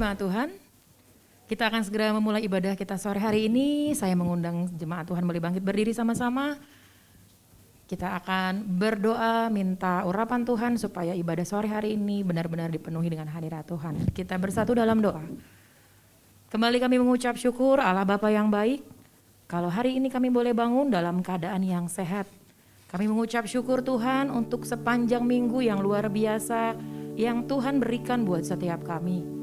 jemaat Tuhan, kita akan segera memulai ibadah kita sore hari ini. Saya mengundang jemaat Tuhan boleh bangkit berdiri sama-sama. Kita akan berdoa minta urapan Tuhan supaya ibadah sore hari ini benar-benar dipenuhi dengan hadirat Tuhan. Kita bersatu dalam doa. Kembali kami mengucap syukur Allah Bapa yang baik. Kalau hari ini kami boleh bangun dalam keadaan yang sehat. Kami mengucap syukur Tuhan untuk sepanjang minggu yang luar biasa yang Tuhan berikan buat setiap kami.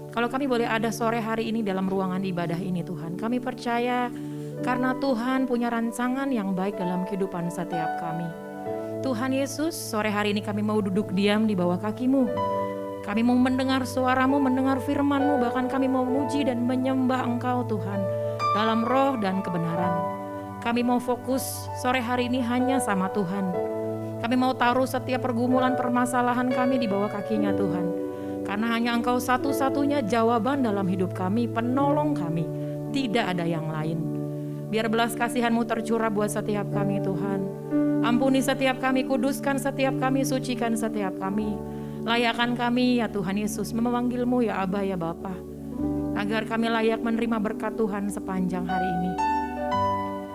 Kalau kami boleh ada sore hari ini dalam ruangan ibadah ini Tuhan, kami percaya karena Tuhan punya rancangan yang baik dalam kehidupan setiap kami. Tuhan Yesus, sore hari ini kami mau duduk diam di bawah kaki-Mu. Kami mau mendengar suara-Mu, mendengar firman-Mu, bahkan kami mau memuji dan menyembah Engkau Tuhan dalam roh dan kebenaran. Kami mau fokus sore hari ini hanya sama Tuhan. Kami mau taruh setiap pergumulan permasalahan kami di bawah kakinya Tuhan. Karena hanya Engkau satu-satunya jawaban dalam hidup kami, penolong kami. Tidak ada yang lain. Biar belas kasihan-Mu tercurah buat setiap kami Tuhan. Ampuni setiap kami, kuduskan setiap kami, sucikan setiap kami. Layakkan kami ya Tuhan Yesus, memanggil-Mu ya Aba ya Bapa. Agar kami layak menerima berkat Tuhan sepanjang hari ini.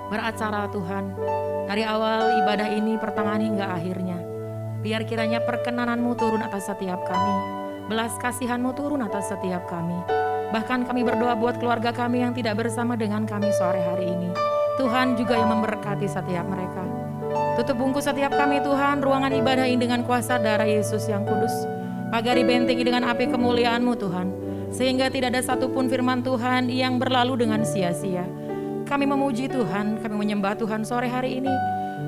Beracara Tuhan, dari awal ibadah ini pertengahan hingga akhirnya. Biar kiranya perkenanan-Mu turun atas setiap kami. Belas kasihan-Mu turun atas setiap kami. Bahkan kami berdoa buat keluarga kami yang tidak bersama dengan kami sore hari ini. Tuhan juga yang memberkati setiap mereka. Tutup bungkus setiap kami Tuhan, ruangan ibadah ini dengan kuasa darah Yesus yang kudus. Pagari bentengi dengan api kemuliaan-Mu Tuhan. Sehingga tidak ada satupun firman Tuhan yang berlalu dengan sia-sia. Kami memuji Tuhan, kami menyembah Tuhan sore hari ini.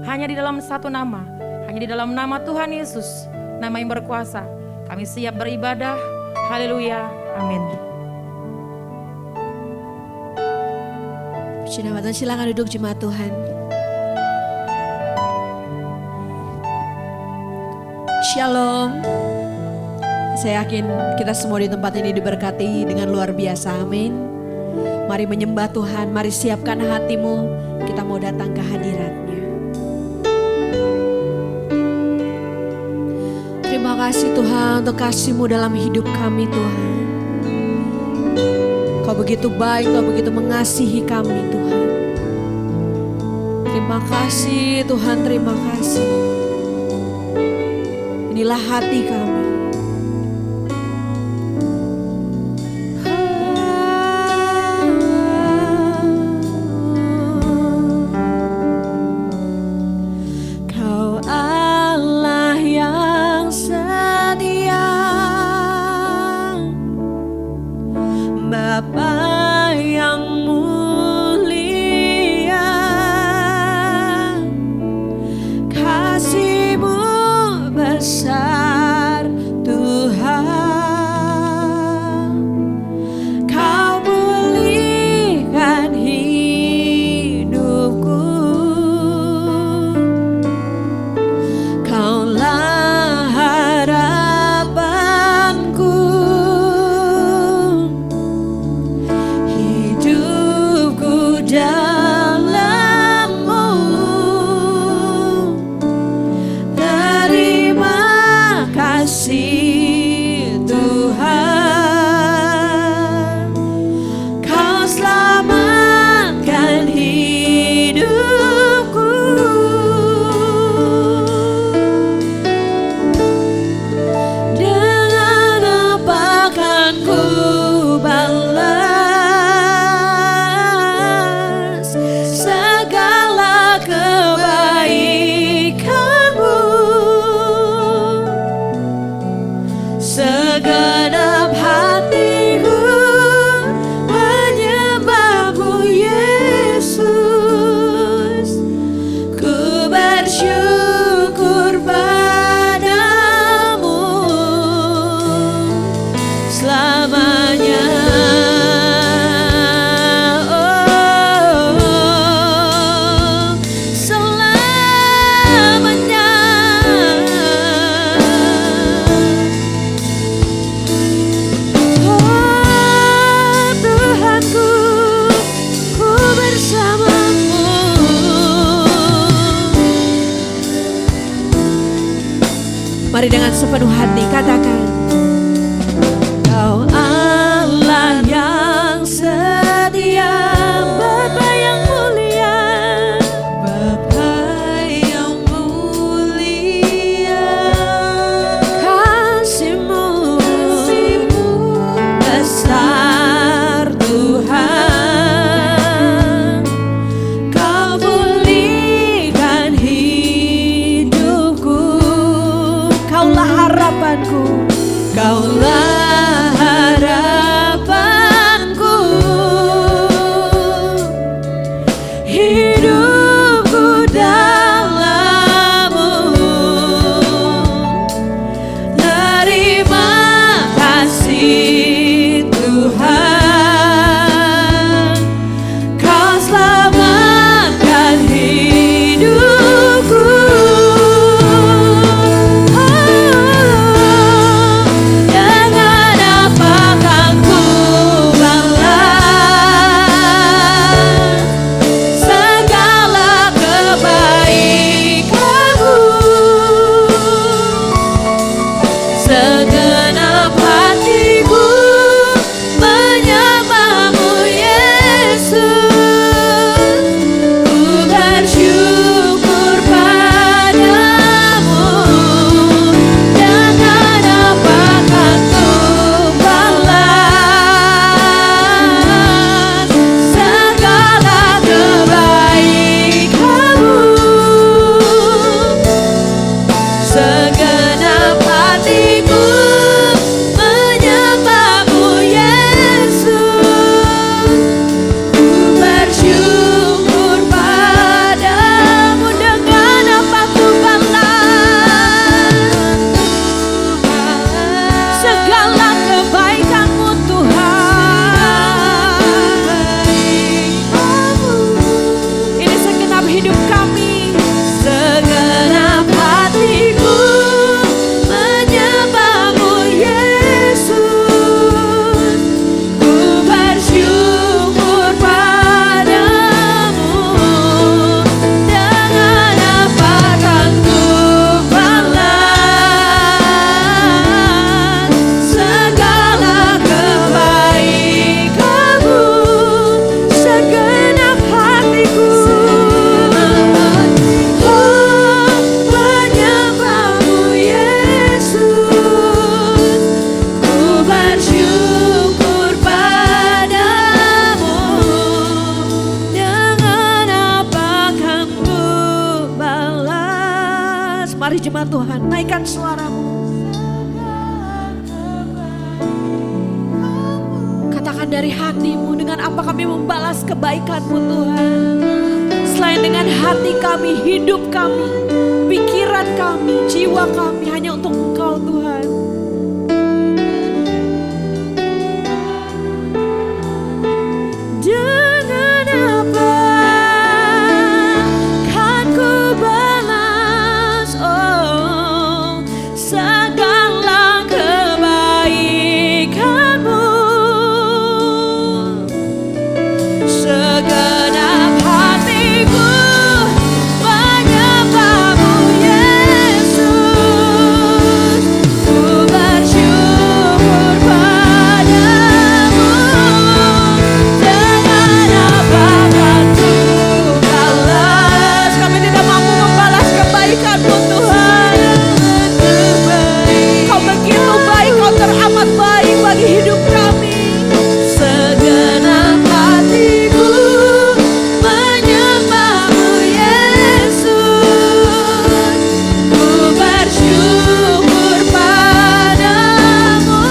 Hanya di dalam satu nama, hanya di dalam nama Tuhan Yesus, nama yang berkuasa. Kami siap beribadah. Haleluya. Amin. Puji nama Tuhan, silakan duduk jemaat Tuhan. Shalom. Saya yakin kita semua di tempat ini diberkati dengan luar biasa. Amin. Mari menyembah Tuhan, mari siapkan hatimu. Kita mau datang ke hadirat-Nya. Terima kasih Tuhan untuk kasih-Mu dalam hidup kami Tuhan. Kau begitu baik, Kau begitu mengasihi kami Tuhan. Terima kasih Tuhan, terima kasih. Inilah hati kami. Tuhan. Naikkan suaramu. Katakan dari hatimu, dengan apa kami membalas kebaikan-Mu Tuhan. Selain dengan hati kami, hidup kami, pikiran kami, jiwa kami hanya untuk Engkau Tuhan. Dengan apa kan ku balas segala kebaikan-Mu. Segenap hatiku menyembah-Mu Yesus. Ku bersyukur padamu. Dengan apa kan ku balas? Kami tidak mampu membalas kebaikan-Mu Tuhan. Kau begitu baik, Kau teramat baik bagi hidup kami. Segenap hatiku menyembah-Mu Yesus. Ku bersyukur padamu.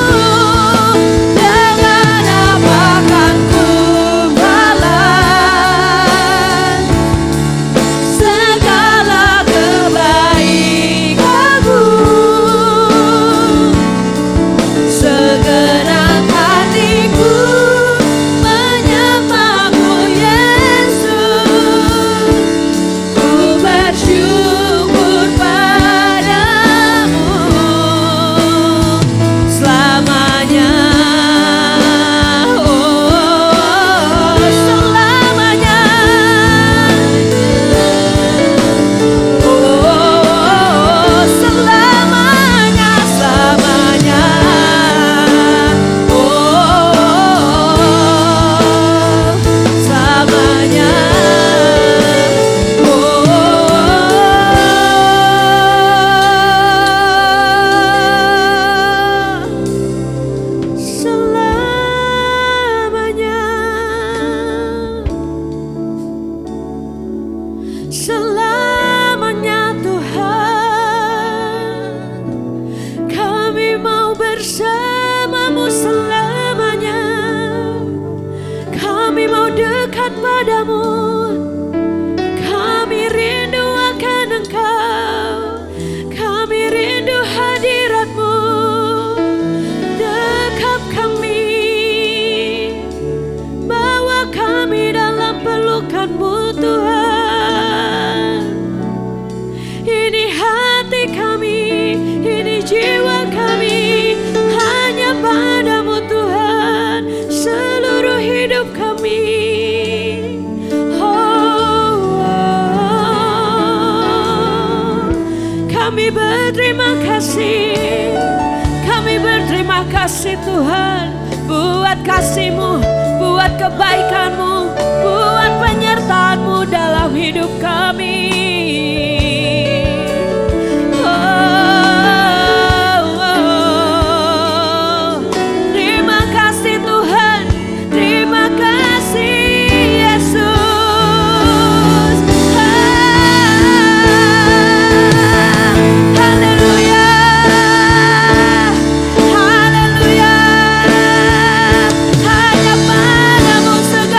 Dengan apa kan ku balas segala kebaikan-Mu. Segenap hatiku menyembah-Mu Yesus. Ku bersyukur padamu selamanya. Oh, selamanya. Oh, selamanya, selamanya. Selamanya. Selamanya. Selamanya Tuhan. Kami mau bersama-Mu selamanya. Kami mau dekat padamu. Kami rindu akan Engkau. Kami rindu hadirat-Mu. Dekap kami. Bawa kami dalam pelukan-Mu Tuhan. Ini hati kami, ini jiwa kami, hanya padamu Tuhan, seluruh hidup kami. Kami berterima kasih, kami berterima kasih Tuhan, buat kasih-Mu, buat kebaikan-Mu, buat penyertaan-Mu dalam hidup kami. Terima kasih Tuhan, terima kasih Yesus. Haleluya, haleluya. Hanya padamu segala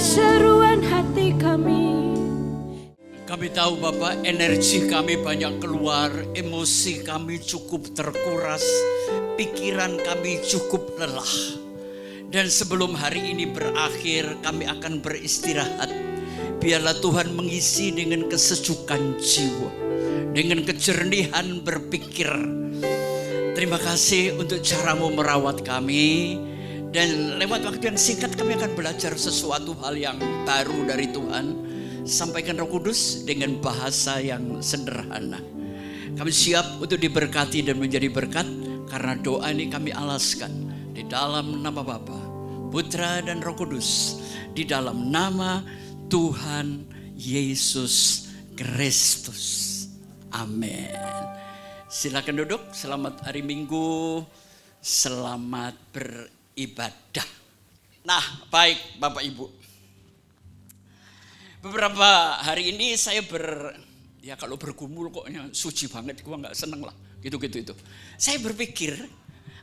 seruan hati kami. Kami tahu Bapak, energi kami banyak keluar, emosi kami cukup terkuras, pikiran kami cukup lelah. Dan sebelum hari ini berakhir, kami akan beristirahat. Biarlah Tuhan mengisi dengan kesejukan jiwa, dengan kejernihan berpikir. Terima kasih untuk caramu merawat kami. Dan lewat waktu yang singkat kami akan belajar sesuatu hal yang baru dari Tuhan. Sampaikan Roh Kudus dengan bahasa yang sederhana. Kami siap untuk diberkati dan menjadi berkat, karena doa ini kami alaskan di dalam nama Bapa, Putra dan Roh Kudus, di dalam nama Tuhan Yesus Kristus. Amin. Silakan duduk. Selamat hari Minggu. Selamat beribadah. Nah, baik Bapak Ibu. Beberapa hari ini saya kalau bergumul koknya suci banget, gua nggak seneng lah, gitu-gitu itu. Saya berpikir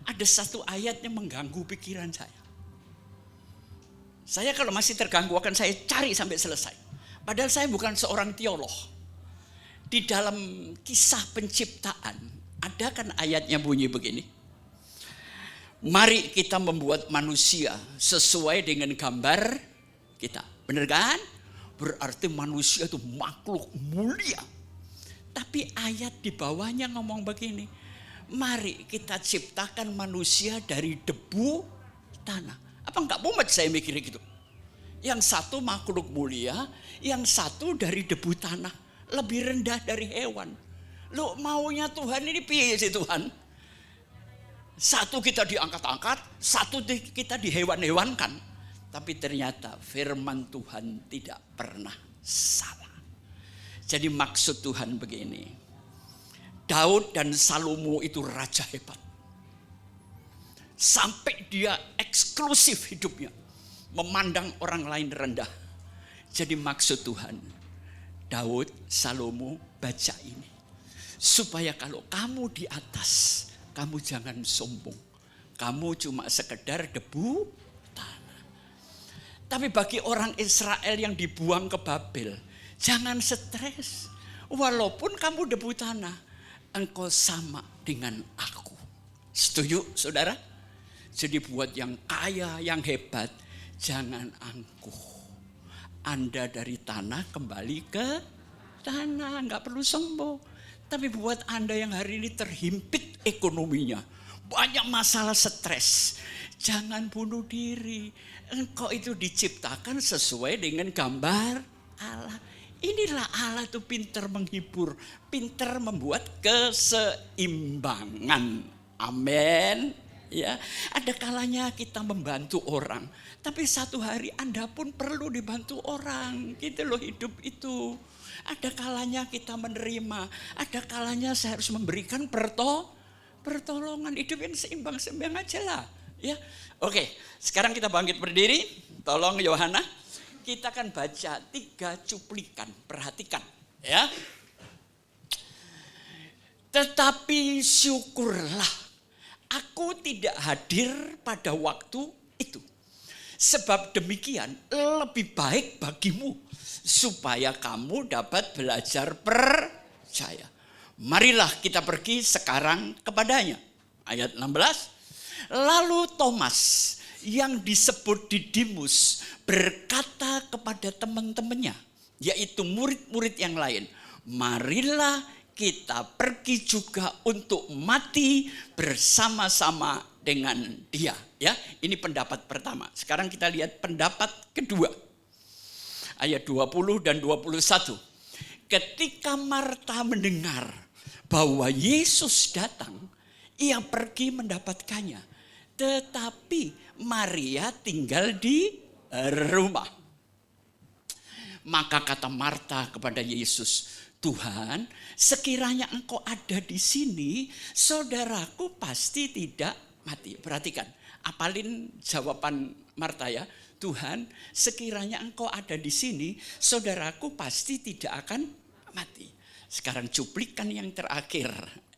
ada satu ayat yang mengganggu pikiran saya. Saya kalau masih terganggu akan saya cari sampai selesai. Padahal saya bukan seorang teolog. Di dalam kisah penciptaan ada kan ayatnya bunyi begini. Mari kita membuat manusia sesuai dengan gambar kita. Benar kan? Berarti manusia itu makhluk mulia. Tapi ayat di bawahnya ngomong begini. Mari kita ciptakan manusia dari debu tanah. Apa enggak mumet saya mikir gitu? Yang satu makhluk mulia, yang satu dari debu tanah. Lebih rendah dari hewan. Loh, maunya Tuhan ini piye sih Tuhan? Satu kita diangkat-angkat, satu kita dihewan-hewankan. Tapi ternyata firman Tuhan tidak pernah salah. Jadi maksud Tuhan begini. Daud dan Salomo itu raja hebat. Sampai dia eksklusif hidupnya. Memandang orang lain rendah. Jadi maksud Tuhan. Daud, Salomo baca ini. Supaya kalau kamu di atas, kamu jangan sombong. Kamu cuma sekedar debu tanah. Tapi bagi orang Israel yang dibuang ke Babel, jangan stres. Walaupun kamu debu tanah, engkau sama dengan aku. Setuju saudara? Jadi buat yang kaya, yang hebat, jangan angkuh. Anda dari tanah kembali ke tanah, enggak perlu sombong. Tapi buat Anda yang hari ini terhimpit ekonominya, banyak masalah stres, jangan bunuh diri. Engkau itu diciptakan sesuai dengan gambar Allah. Inilah Allah itu pintar menghibur, pintar membuat keseimbangan. Amin. Ya, ada kalanya kita membantu orang, tapi satu hari Anda pun perlu dibantu orang. Gitu loh hidup itu. Ada kalanya kita menerima, ada kalanya saya harus memberikan pertolongan. Hidup yang seimbang-seimbang aja lah. Ya, oke. Sekarang kita bangkit berdiri. Tolong Yohana, kita akan baca 3 cuplikan. Perhatikan, ya. Tetapi syukurlah, aku tidak hadir pada waktu itu. Sebab demikian lebih baik bagimu, supaya kamu dapat belajar percaya. Marilah kita pergi sekarang kepadanya. Ayat 16. Lalu Thomas yang disebut Didimus berkata kepada teman-temannya, yaitu murid-murid yang lain, marilah kita pergi juga untuk mati bersama-sama dengan dia. Ya, ini pendapat pertama. Sekarang kita lihat pendapat kedua. Ayat 20 dan 21. Ketika Marta mendengar bahwa Yesus datang, ia pergi mendapatkannya. Tetapi Maria tinggal di rumah. Maka kata Marta kepada Yesus, Tuhan, sekiranya engkau ada di sini, saudaraku pasti tidak mati. Perhatikan, apalin jawaban Marta ya. Tuhan, sekiranya engkau ada di sini, saudaraku pasti tidak akan mati. Sekarang cuplikan yang terakhir,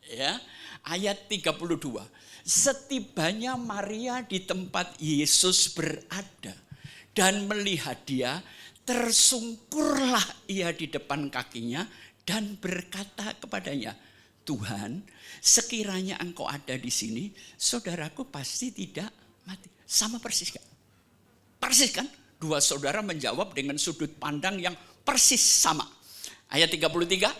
ya. Ayat 32. Setibanya Maria di tempat Yesus berada, dan melihat dia, tersungkurlah ia di depan kakinya dan berkata kepadanya, Tuhan, sekiranya engkau ada di sini, saudaraku pasti tidak mati. Sama persis kan? Persis kan? Dua saudara menjawab dengan sudut pandang yang persis sama. Ayat 33,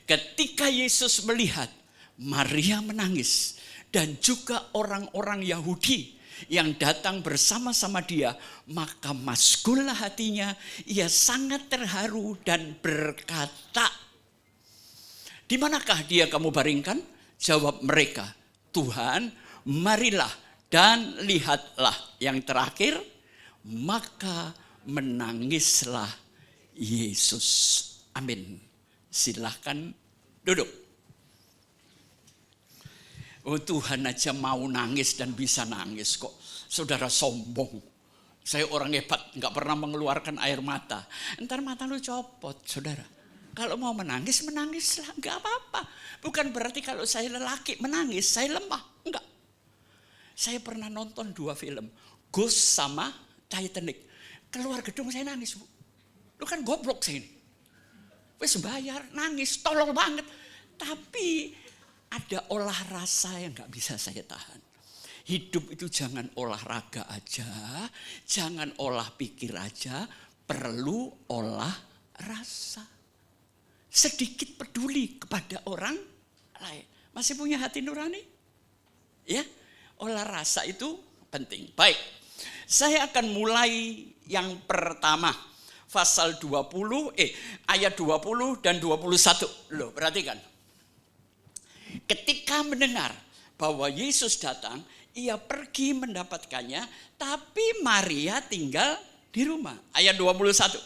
ketika Yesus melihat Maria menangis dan juga orang-orang Yahudi yang datang bersama-sama dia, maka maskullah hatinya, ia sangat terharu dan berkata, di manakah dia kamu baringkan? Jawab mereka, Tuhan, marilah dan lihatlah. Yang terakhir, maka menangislah Yesus. Amin. Silahkan duduk. Oh, Tuhan aja mau nangis dan bisa nangis kok. Saudara sombong. Saya orang hebat, gak pernah mengeluarkan air mata. Entar mata lu copot, saudara. Kalau mau menangis, menangislah, gak apa-apa. Bukan berarti kalau saya lelaki menangis, saya lemah. Enggak. Saya pernah nonton 2 film. Ghost sama Titanic. Keluar gedung saya nangis, Bu. Lu kan goblok saya ini. Wes bayar, nangis, tolol banget. Tapi ada olah rasa yang gak bisa saya tahan. Hidup itu jangan olahraga aja, jangan olah pikir aja, perlu olah rasa. Sedikit peduli kepada orang lain. Masih punya hati nurani? Ya, olah rasa itu penting. Baik, saya akan mulai yang pertama. Pasal 20, ayat 20 dan 21. Loh, perhatikan. Ketika mendengar bahwa Yesus datang, ia pergi mendapatkannya, tapi Maria tinggal di rumah. Ayat 21.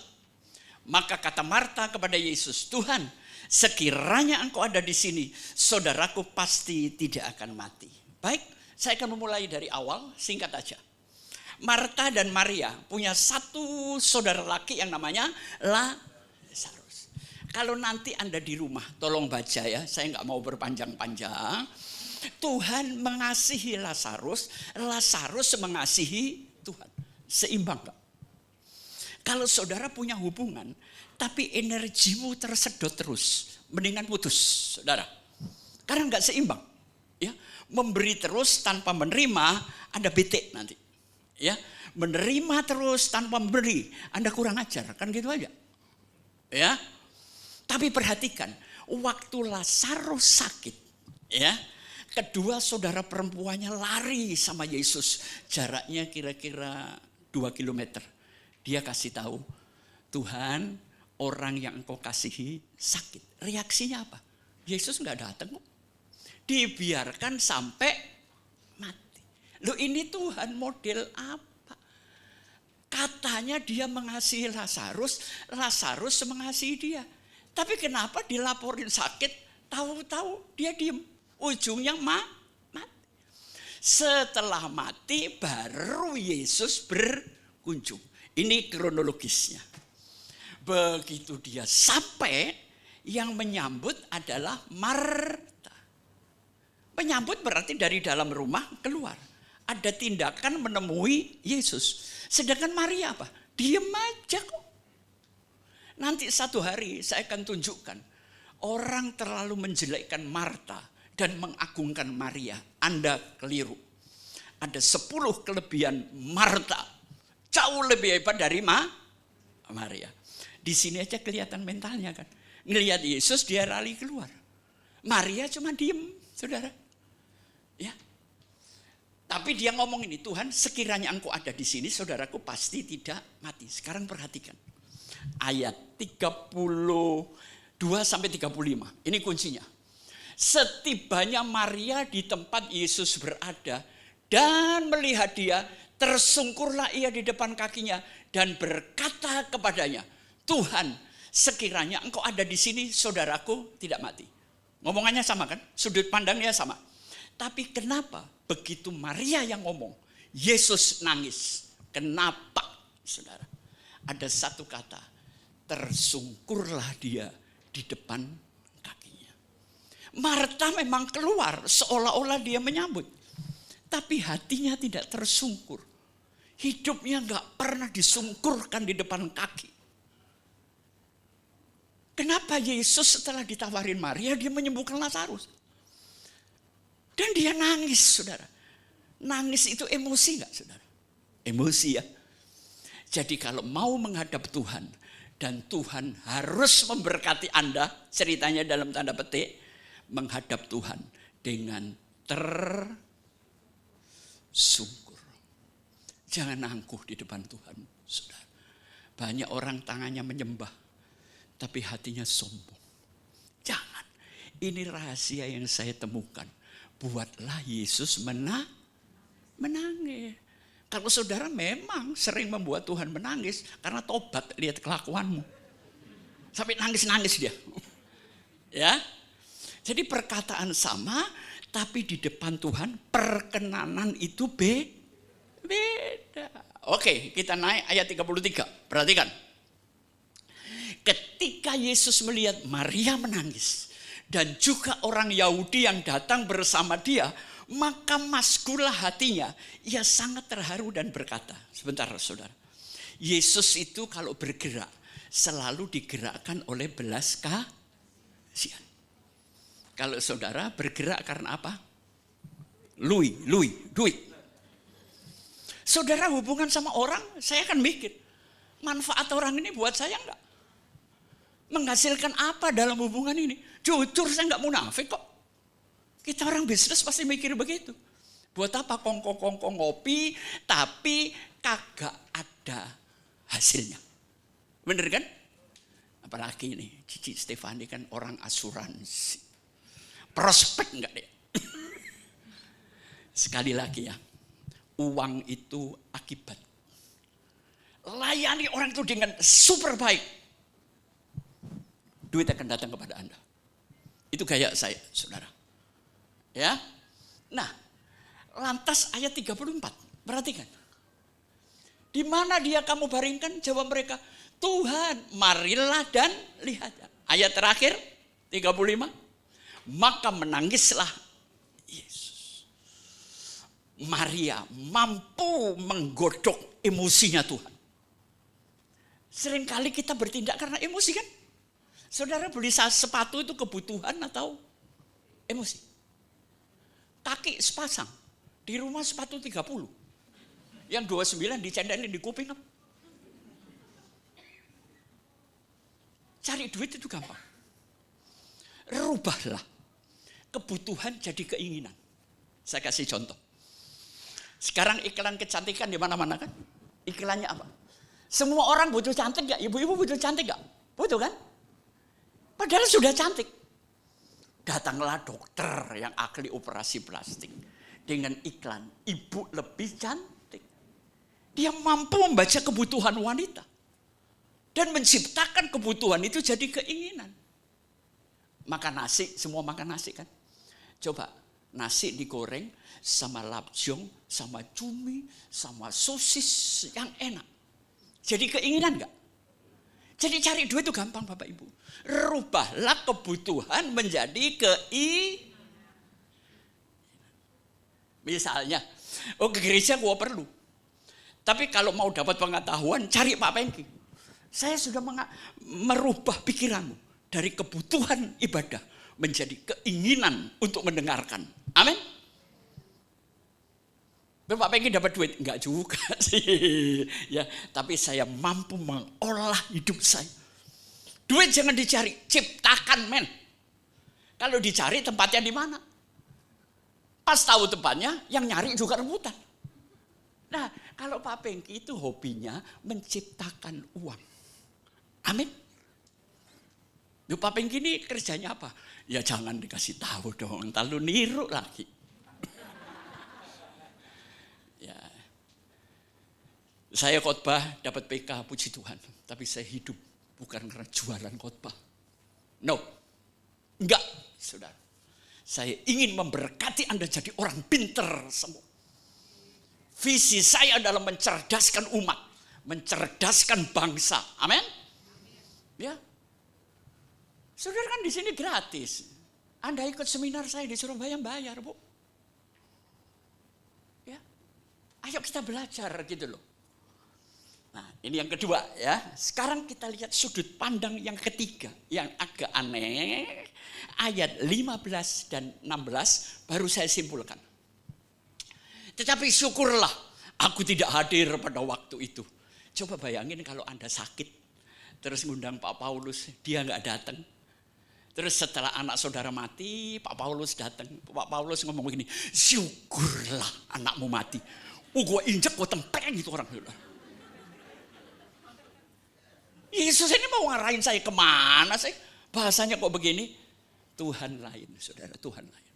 Maka kata Marta kepada Yesus, Tuhan, sekiranya engkau ada di sini, saudaraku pasti tidak akan mati. Baik, saya akan memulai dari awal, singkat aja. Marta dan Maria punya satu saudara laki yang namanya Lazarus. Kalau nanti Anda di rumah, tolong baca ya, saya nggak mau berpanjang-panjang. Tuhan mengasihi Lazarus, Lazarus mengasihi Tuhan. Seimbang nggak? Kalau saudara punya hubungan, tapi energimu tersedot terus, mendingan putus, saudara. Karena nggak seimbang. Ya, memberi terus tanpa menerima, Anda bete nanti. Ya, menerima terus tanpa memberi, Anda kurang ajar, kan gitu aja. Ya. Tapi perhatikan, waktu Lazarus sakit, ya, kedua saudara perempuannya lari sama Yesus, jaraknya kira-kira 2 kilometer. Dia kasih tahu, Tuhan, orang yang engkau kasihi sakit. Reaksinya apa? Yesus nggak datang, dibiarkan sampai mati. Loh, ini Tuhan model apa? Katanya dia mengasihi Lazarus, Lazarus mengasihi dia. Tapi kenapa dilaporin sakit, tahu-tahu dia diem. Ujungnya mati. Setelah mati baru Yesus berkunjung. Ini kronologisnya. Begitu dia sampai, yang menyambut adalah Marta. Menyambut berarti dari dalam rumah keluar. Ada tindakan menemui Yesus. Sedangkan Maria apa? Diem aja kok. Nanti satu hari saya akan tunjukkan. Orang terlalu menjelekkan Marta dan mengagungkan Maria. Anda keliru. Ada 10 kelebihan Marta. Jauh lebih hebat dari Maria. Di sini aja kelihatan mentalnya kan. Ngelihat Yesus dia lari keluar. Maria cuma diem, saudara. Ya. Tapi dia ngomong ini, Tuhan, sekiranya engkau ada di sini, saudaraku pasti tidak mati. Sekarang perhatikan. Ayat 32 sampai 35. Ini kuncinya. Setibanya Maria di tempat Yesus berada dan melihat dia, tersungkurlah ia di depan kakinya dan berkata kepadanya, Tuhan, sekiranya engkau ada di sini, saudaraku tidak mati. Ngomongannya sama kan? Sudut pandangnya sama. Tapi kenapa begitu Maria yang ngomong, Yesus nangis? Kenapa, saudara? Ada satu kata, tersungkurlah dia di depan kakinya. Marta memang keluar seolah-olah dia menyambut. Tapi hatinya tidak tersungkur. hidupnya nggak pernah disungkurkan di depan kaki. Kenapa Yesus setelah ditawarin Maria, dia menyembuhkan Lazarus? Dan dia nangis, saudara. Nangis itu emosi nggak, saudara? Emosi ya. Jadi kalau mau menghadap Tuhan, dan Tuhan harus memberkati Anda, ceritanya dalam tanda petik, menghadap Tuhan dengan tersungkur. Jangan angkuh di depan Tuhan, saudara. Banyak orang tangannya menyembah, tapi hatinya sombong. Jangan. Ini rahasia yang saya temukan. Buatlah Yesus menangis. Kalau saudara memang sering membuat Tuhan menangis, karena tobat, lihat kelakuanmu. Sampai nangis-nangis dia. Ya. Jadi perkataan sama, tapi di depan Tuhan perkenanan itu beda. Oke, kita naik ayat 33. Perhatikan. Ketika Yesus melihat Maria menangis dan juga orang Yahudi yang datang bersama dia, maka maskulah hatinya. Ia sangat terharu dan berkata, sebentar saudara. Yesus itu kalau bergerak selalu digerakkan oleh belas kasihan. Kalau saudara bergerak karena apa? Duit. Saudara hubungan sama orang, saya akan mikir, manfaat orang ini buat saya enggak? Menghasilkan apa dalam hubungan ini? Jujur saya enggak munafik kok. Kita orang bisnis pasti mikir begitu. Buat apa kongkong-kongkong ngopi, tapi kagak ada hasilnya. Bener kan? Apalagi ini, Cici Stefani kan orang asuransi. Prospek enggak deh? Sekali lagi ya, uang itu akibat. Layani orang itu dengan super baik. Duit akan datang kepada Anda. Itu gaya saya, saudara. Ya. Nah, lantas ayat 34. Perhatikan. Di mana dia kamu baringkan? Jawab mereka, Tuhan, marilah dan lihat. Ayat terakhir 35. Maka menangislah Yesus. Maria mampu menggodok emosinya Tuhan. Seringkali kita bertindak karena emosi kan? Saudara beli sepatu itu kebutuhan atau emosi? Kaki sepasang, di rumah sepatu 30. Yang 29 dicendelin di kuping apa? Cari duit itu gampang. Rubahlah kebutuhan jadi keinginan. Saya kasih contoh. Sekarang iklan kecantikan di mana-mana kan? Iklannya apa? Semua orang butuh cantik gak? Ibu-ibu butuh cantik gak? Butuh kan? Padahal sudah cantik. Datanglah dokter yang ahli operasi plastik. Dengan iklan, ibu lebih cantik. Dia mampu membaca kebutuhan wanita. Dan menciptakan kebutuhan itu jadi keinginan. Makan nasi, semua makan nasi kan? Coba, nasi digoreng sama lapjong, sama cumi, sama sosis yang enak. Jadi keinginan gak? Jadi cari duit itu gampang Bapak Ibu. Rubahlah kebutuhan menjadi Misalnya, ke gereja gua perlu. Tapi kalau mau dapat pengetahuan, cari Pak Pengki. Saya sudah merubah pikiranmu dari kebutuhan ibadah menjadi keinginan untuk mendengarkan. Amin. Bapak Pengki dapat duit? Enggak juga sih. Ya, tapi saya mampu mengolah hidup saya. Duit jangan dicari, ciptakan men. Kalau dicari tempatnya di mana? Pas tahu tempatnya, yang nyari juga rebutan. Nah, kalau Pak Pengki itu hobinya menciptakan uang. Amin. Loh, Pak Pengki ini kerjanya apa? Ya jangan dikasih tahu dong, entar lu niru lagi. Ya. Saya khotbah dapat PK, puji Tuhan. Tapi saya hidup bukan karena jualan khotbah. No. Enggak, saudara. Saya ingin memberkati Anda jadi orang pinter semua. Visi saya adalah mencerdaskan umat, mencerdaskan bangsa. Amin. Ya. Saudara kan di sini gratis. Anda ikut seminar saya di Surabaya bayar, Bu. Ya. Ayo kita belajar gitu loh. Nah, ini yang kedua ya. Sekarang kita lihat sudut pandang yang ketiga yang agak aneh. Ayat 15 dan 16 baru saya simpulkan. Tetapi syukurlah aku tidak hadir pada waktu itu. Coba bayangin kalau Anda sakit, terus ngundang Pak Paulus, dia nggak datang. Terus setelah anak saudara mati, Pak Paulus datang. Pak Paulus ngomong begini, syukurlah anakmu mati. Gue injek, gue tempeng itu orang. Yesus ini mau ngarahin saya kemana sih? Bahasanya kok begini? Tuhan lain, saudara, Tuhan lain.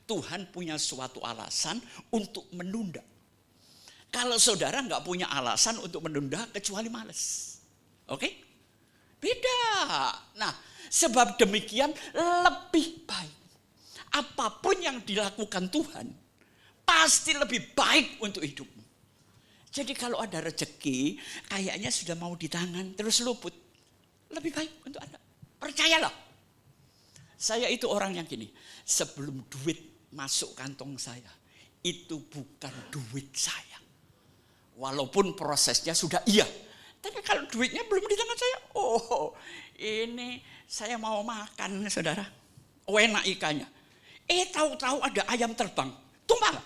Tuhan punya suatu alasan untuk menunda. Kalau saudara nggak punya alasan untuk menunda kecuali malas. Oke? Beda. Nah, sebab demikian lebih baik. Apapun yang dilakukan Tuhan, pasti lebih baik untuk hidupmu. Jadi kalau ada rezeki, kayaknya sudah mau di tangan, terus luput. Lebih baik untuk Anda. Percayalah. Saya itu orang yang gini, sebelum duit masuk kantong saya, itu bukan duit saya. Walaupun prosesnya sudah iya. Tapi kalau duitnya belum di tangan saya, oh ini saya mau makan saudara. Enak ikannya. Tahu-tahu ada ayam terbang, tumpah.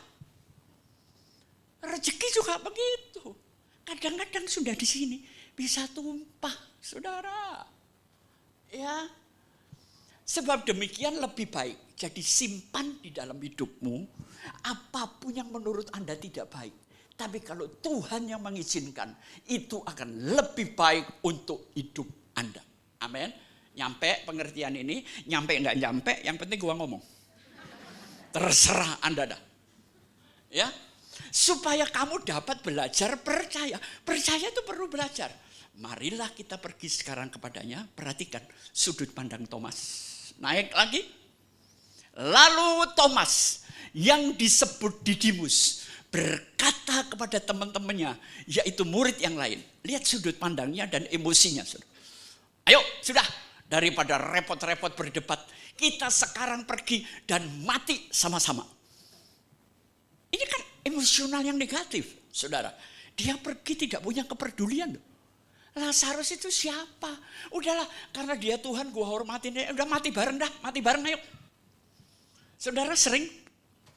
Rezeki juga begitu. Kadang-kadang sudah di sini bisa tumpah, saudara. Ya. Sebab demikian lebih baik. Jadi simpan di dalam hidupmu apapun yang menurut Anda tidak baik. Tapi kalau Tuhan yang mengizinkan, itu akan lebih baik untuk hidup Anda. Amin. Nyampe pengertian ini, nyampe enggak nyampe, yang penting gua ngomong. Terserah Anda dah. Ya. Supaya kamu dapat belajar percaya. Percaya itu perlu belajar. Marilah kita pergi sekarang kepadanya. Perhatikan sudut pandang Thomas. Naik lagi. Lalu Thomas yang disebut Didimus berkata kepada teman-temannya, yaitu murid yang lain. Lihat sudut pandangnya dan emosinya. Ayo sudah, daripada repot-repot berdebat, kita sekarang pergi dan mati sama-sama. Ini kan emosional yang negatif, saudara. Dia pergi tidak punya kepedulian. Lazarus itu siapa? Udahlah, karena dia Tuhan gua hormatin. Udah mati bareng dah, mati bareng ayo. Saudara sering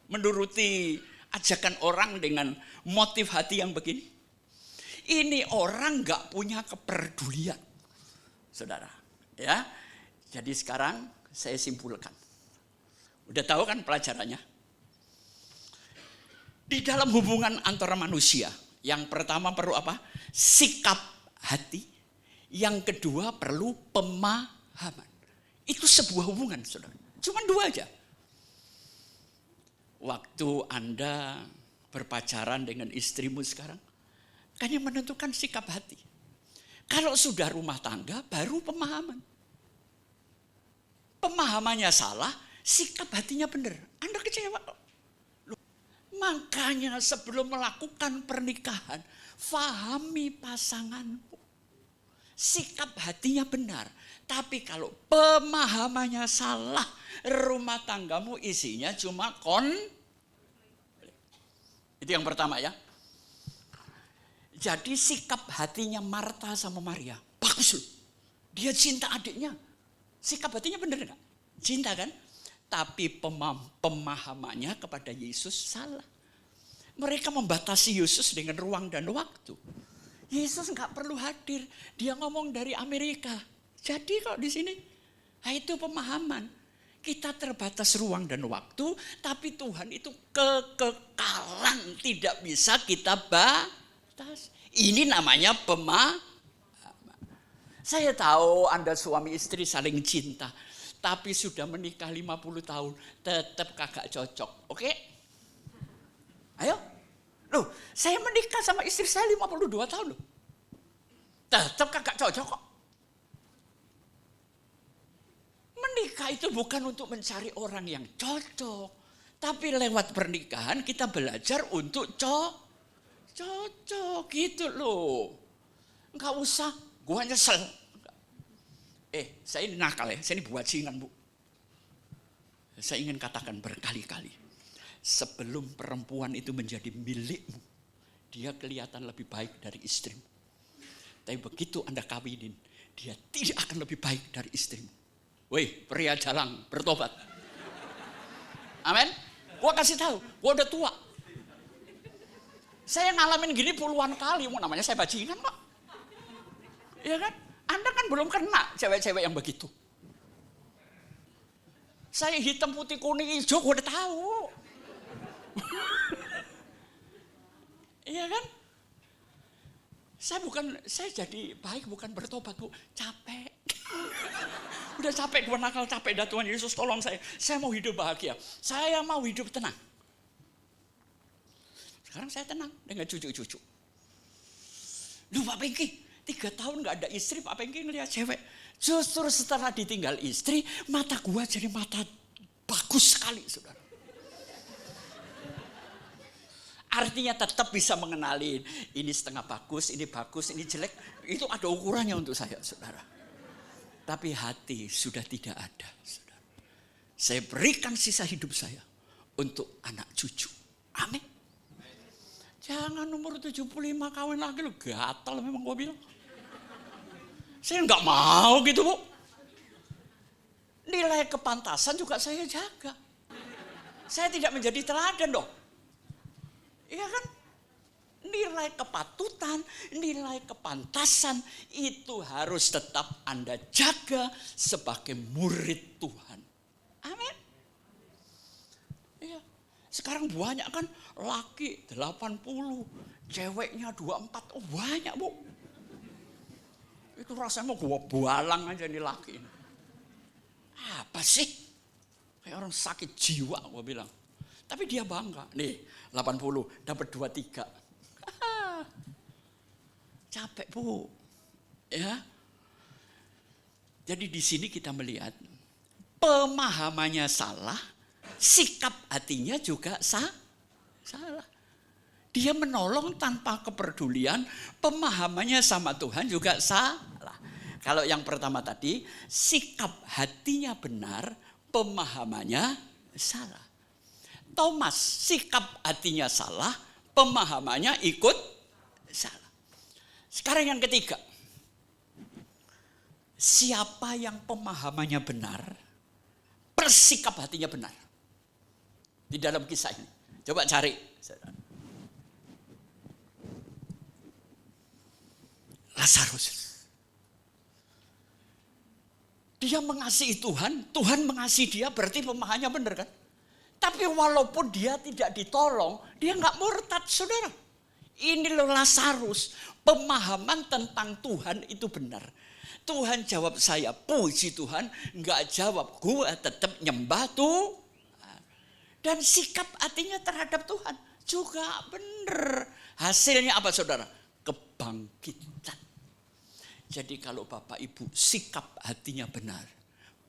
menuruti ajakan orang dengan motif hati yang begini. Ini orang gak punya kepedulian. Saudara, ya. Jadi sekarang saya simpulkan. Udah tahu kan pelajarannya? Di dalam hubungan antara manusia, yang pertama perlu apa? Sikap hati, yang kedua perlu pemahaman. Itu sebuah hubungan, saudara. Cuma dua aja. Waktu Anda berpacaran dengan istrimu sekarang, kan yang menentukan sikap hati. Kalau sudah rumah tangga, baru pemahaman. Pemahamannya salah, sikap hatinya benar. Anda kecewa kok. Makanya sebelum melakukan pernikahan, fahami pasanganmu. Sikap hatinya benar. Tapi kalau pemahamannya salah, rumah tanggamu isinya cuma Itu yang pertama ya. Jadi sikap hatinya Marta sama Maria, bagus loh. Dia cinta adiknya. Sikap hatinya benar enggak? Cinta kan? Tapi pemahamannya kepada Yesus salah. Mereka membatasi Yesus dengan ruang dan waktu. Yesus nggak perlu hadir, dia ngomong dari Amerika. Jadi kok di sini, nah itu pemahaman. Kita terbatas ruang dan waktu, tapi Tuhan itu kekekalan, tidak bisa kita batas. Ini namanya pemahaman. Saya tahu Anda suami istri saling cinta, tapi sudah menikah 50 tahun, tetap kagak cocok, oke? Ayo. Loh, saya menikah sama istri saya 52 tahun loh. Tetap kagak cocok kok. Menikah itu bukan untuk mencari orang yang cocok. Tapi lewat pernikahan kita belajar untuk cocok gitu loh. Enggak usah, gua nyesel. Saya ini nakal ya, saya ini buacingan bu. Saya ingin katakan berkali-kali. Sebelum perempuan itu menjadi milikmu, dia kelihatan lebih baik dari istrimu. Tapi begitu Anda kawinin, dia tidak akan lebih baik dari istrimu. Woi, pria jalang, bertobat. Amin. Gua kasih tahu, gua udah tua. Saya ngalamin gini puluhan kali, mau namanya saya bajingan kok. Iya kan? Anda kan belum kena cewek-cewek yang begitu. Saya hitam, putih, kuning, hijau, gua udah tahu. Iya kan? Saya jadi baik bukan bertobat, Bu. Capek. Udah capek, gua nakal, capek. Dah Tuhan Yesus tolong saya. Saya mau hidup bahagia. Saya mau hidup tenang. Sekarang saya tenang dengan cucu-cucu. Lu Pak Pengki, 3 tahun gak ada istri, Pak Pengki ngeliat cewek. Justru setelah ditinggal istri, mata gua jadi mata bagus sekali, saudara. Artinya tetap bisa mengenalin, ini setengah bagus, ini jelek. Itu ada ukurannya untuk saya, saudara. Tapi hati sudah tidak ada, saudara. Saya berikan sisa hidup saya untuk anak cucu. Amin. Jangan umur 75 kawin lagi, lu gatal memang gua bilang. Saya nggak mau gitu, Bu. Nilai kepantasan juga saya jaga. Saya tidak menjadi teladan dong. Iya kan? Nilai kepatutan, nilai kepantasan itu harus tetap Anda jaga sebagai murid Tuhan. Amin. Iya. Sekarang banyak kan laki 80, ceweknya 24. Oh banyak, Bu. Itu rasanya mau gua bualang aja nih laki ini. Apa sih? Kayak orang sakit jiwa gua bilang. Tapi dia bangga. Nih, 80 dapat 23. Capek, Bu. Ya. Jadi di sini kita melihat pemahamannya salah, sikap hatinya juga salah. Dia menolong tanpa kepedulian, pemahamannya sama Tuhan juga salah. Kalau yang pertama tadi, sikap hatinya benar, pemahamannya salah. Thomas, sikap hatinya salah, pemahamannya ikut salah. Sekarang yang ketiga, siapa yang pemahamannya benar, bersikap hatinya benar. Di dalam kisah ini, coba cari. Lazarus. Dia mengasihi Tuhan, Tuhan mengasihi dia, berarti pemahamannya benar kan? Tapi walaupun dia tidak ditolong, dia nggak murtad, saudara. Ini loh Lazarus, pemahaman tentang Tuhan itu benar. Tuhan jawab saya, puji Tuhan, nggak jawab, gue tetap nyembah Tuhan. Dan sikap hatinya terhadap Tuhan juga benar. Hasilnya apa, saudara? Kebangkitan. Jadi kalau Bapak Ibu sikap hatinya benar,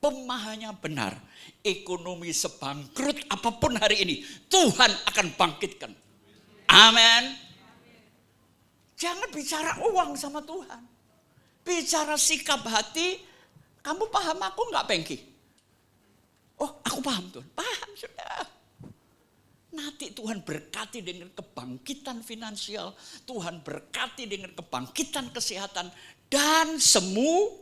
pemahamannya benar, ekonomi sebangkrut apapun hari ini, Tuhan akan bangkitkan. Amin. Jangan bicara uang sama Tuhan. Bicara sikap hati, kamu paham aku enggak, Pengki? Oh, aku paham Tuhan. Paham sudah. Nanti Tuhan berkati dengan kebangkitan finansial, Tuhan berkati dengan kebangkitan kesehatan, dan semua.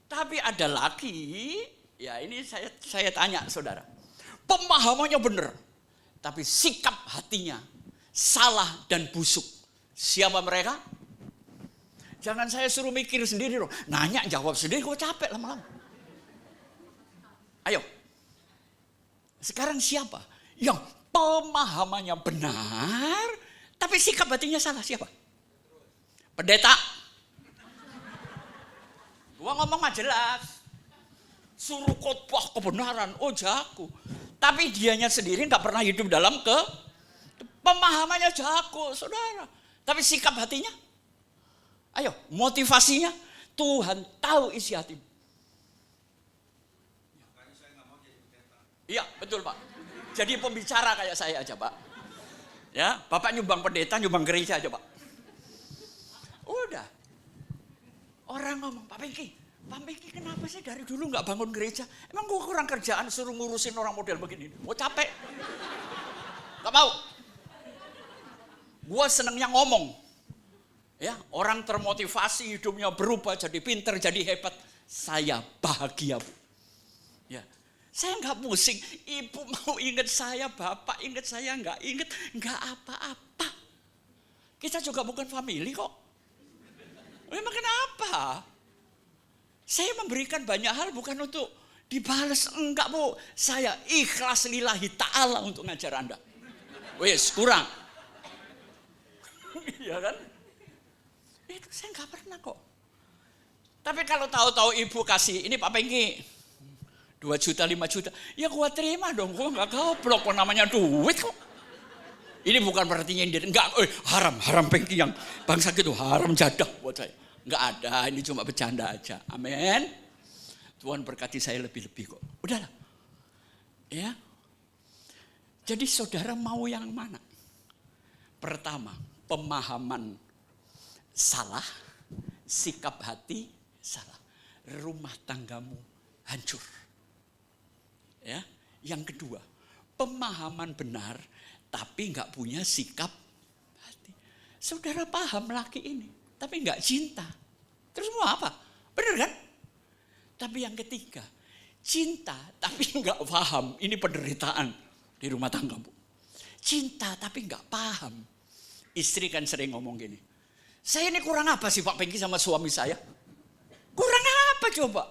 Tapi ada lagi, ya ini saya tanya saudara, pemahamannya benar, tapi sikap hatinya salah dan busuk. Siapa mereka? Jangan saya suruh mikir sendiri loh, nanya jawab sendiri, gue capek lama-lama. Ayo, sekarang siapa yang pemahamannya benar, tapi sikap hatinya salah? Siapa? Pendeta. Gua ngomong mah jelas. Suruh khotbah kebenaran, oh jago. Tapi dianya sendiri gak pernah hidup dalam pemahamannya jago, saudara. Tapi sikap hatinya, ayo motivasinya, Tuhan tahu isi hati. Iya betul Pak. Jadi pembicara kayak saya aja Pak. Ya, Bapak nyumbang pendeta, nyumbang gereja aja Pak. Udah. Orang ngomong, Pak Pengki kenapa sih dari dulu gak bangun gereja? Emang gue kurang kerjaan suruh ngurusin orang model begini? Gue capek. Gak mau. Gue senengnya ngomong. Ya, orang termotivasi, hidupnya berubah, jadi pinter, jadi hebat. Saya bahagia, Bu. Ya, saya nggak pusing. Ibu mau ingat saya, bapak ingat saya, nggak apa-apa. Kita juga bukan family kok. Memang kenapa? Saya memberikan banyak hal bukan untuk dibalas, enggak, Bu. Saya ikhlas lillahi ta'ala untuk ngajar Anda. Wes, kurang. Iya kan? Itu saya nggak pernah kok. Tapi kalau tahu-tahu ibu kasih, ini Pak Pengki, 2 juta, 5 juta, ya gua terima dong, gua nggak goblok kok, namanya duit kok. Ini bukan berarti nyindir, enggak, haram Pengki yang bangsa gitu, haram jadah buat saya. Enggak ada, ini cuma bercanda aja. Amin. Tuhan berkati saya lebih-lebih kok. Udahlah. Ya. Jadi saudara mau yang mana? Pertama, pemahaman salah, sikap hati salah, rumah tanggamu hancur. Ya, yang kedua, pemahaman benar tapi nggak punya sikap hati. Saudara paham laki ini, tapi nggak cinta. Terus mau apa? Benar kan? Tapi yang ketiga, cinta tapi nggak paham. Ini penderitaan di rumah tanggamu. Cinta tapi nggak paham. Istri kan sering ngomong gini, saya ini kurang apa sih Pak Pengki sama suami saya? Kurang apa coba?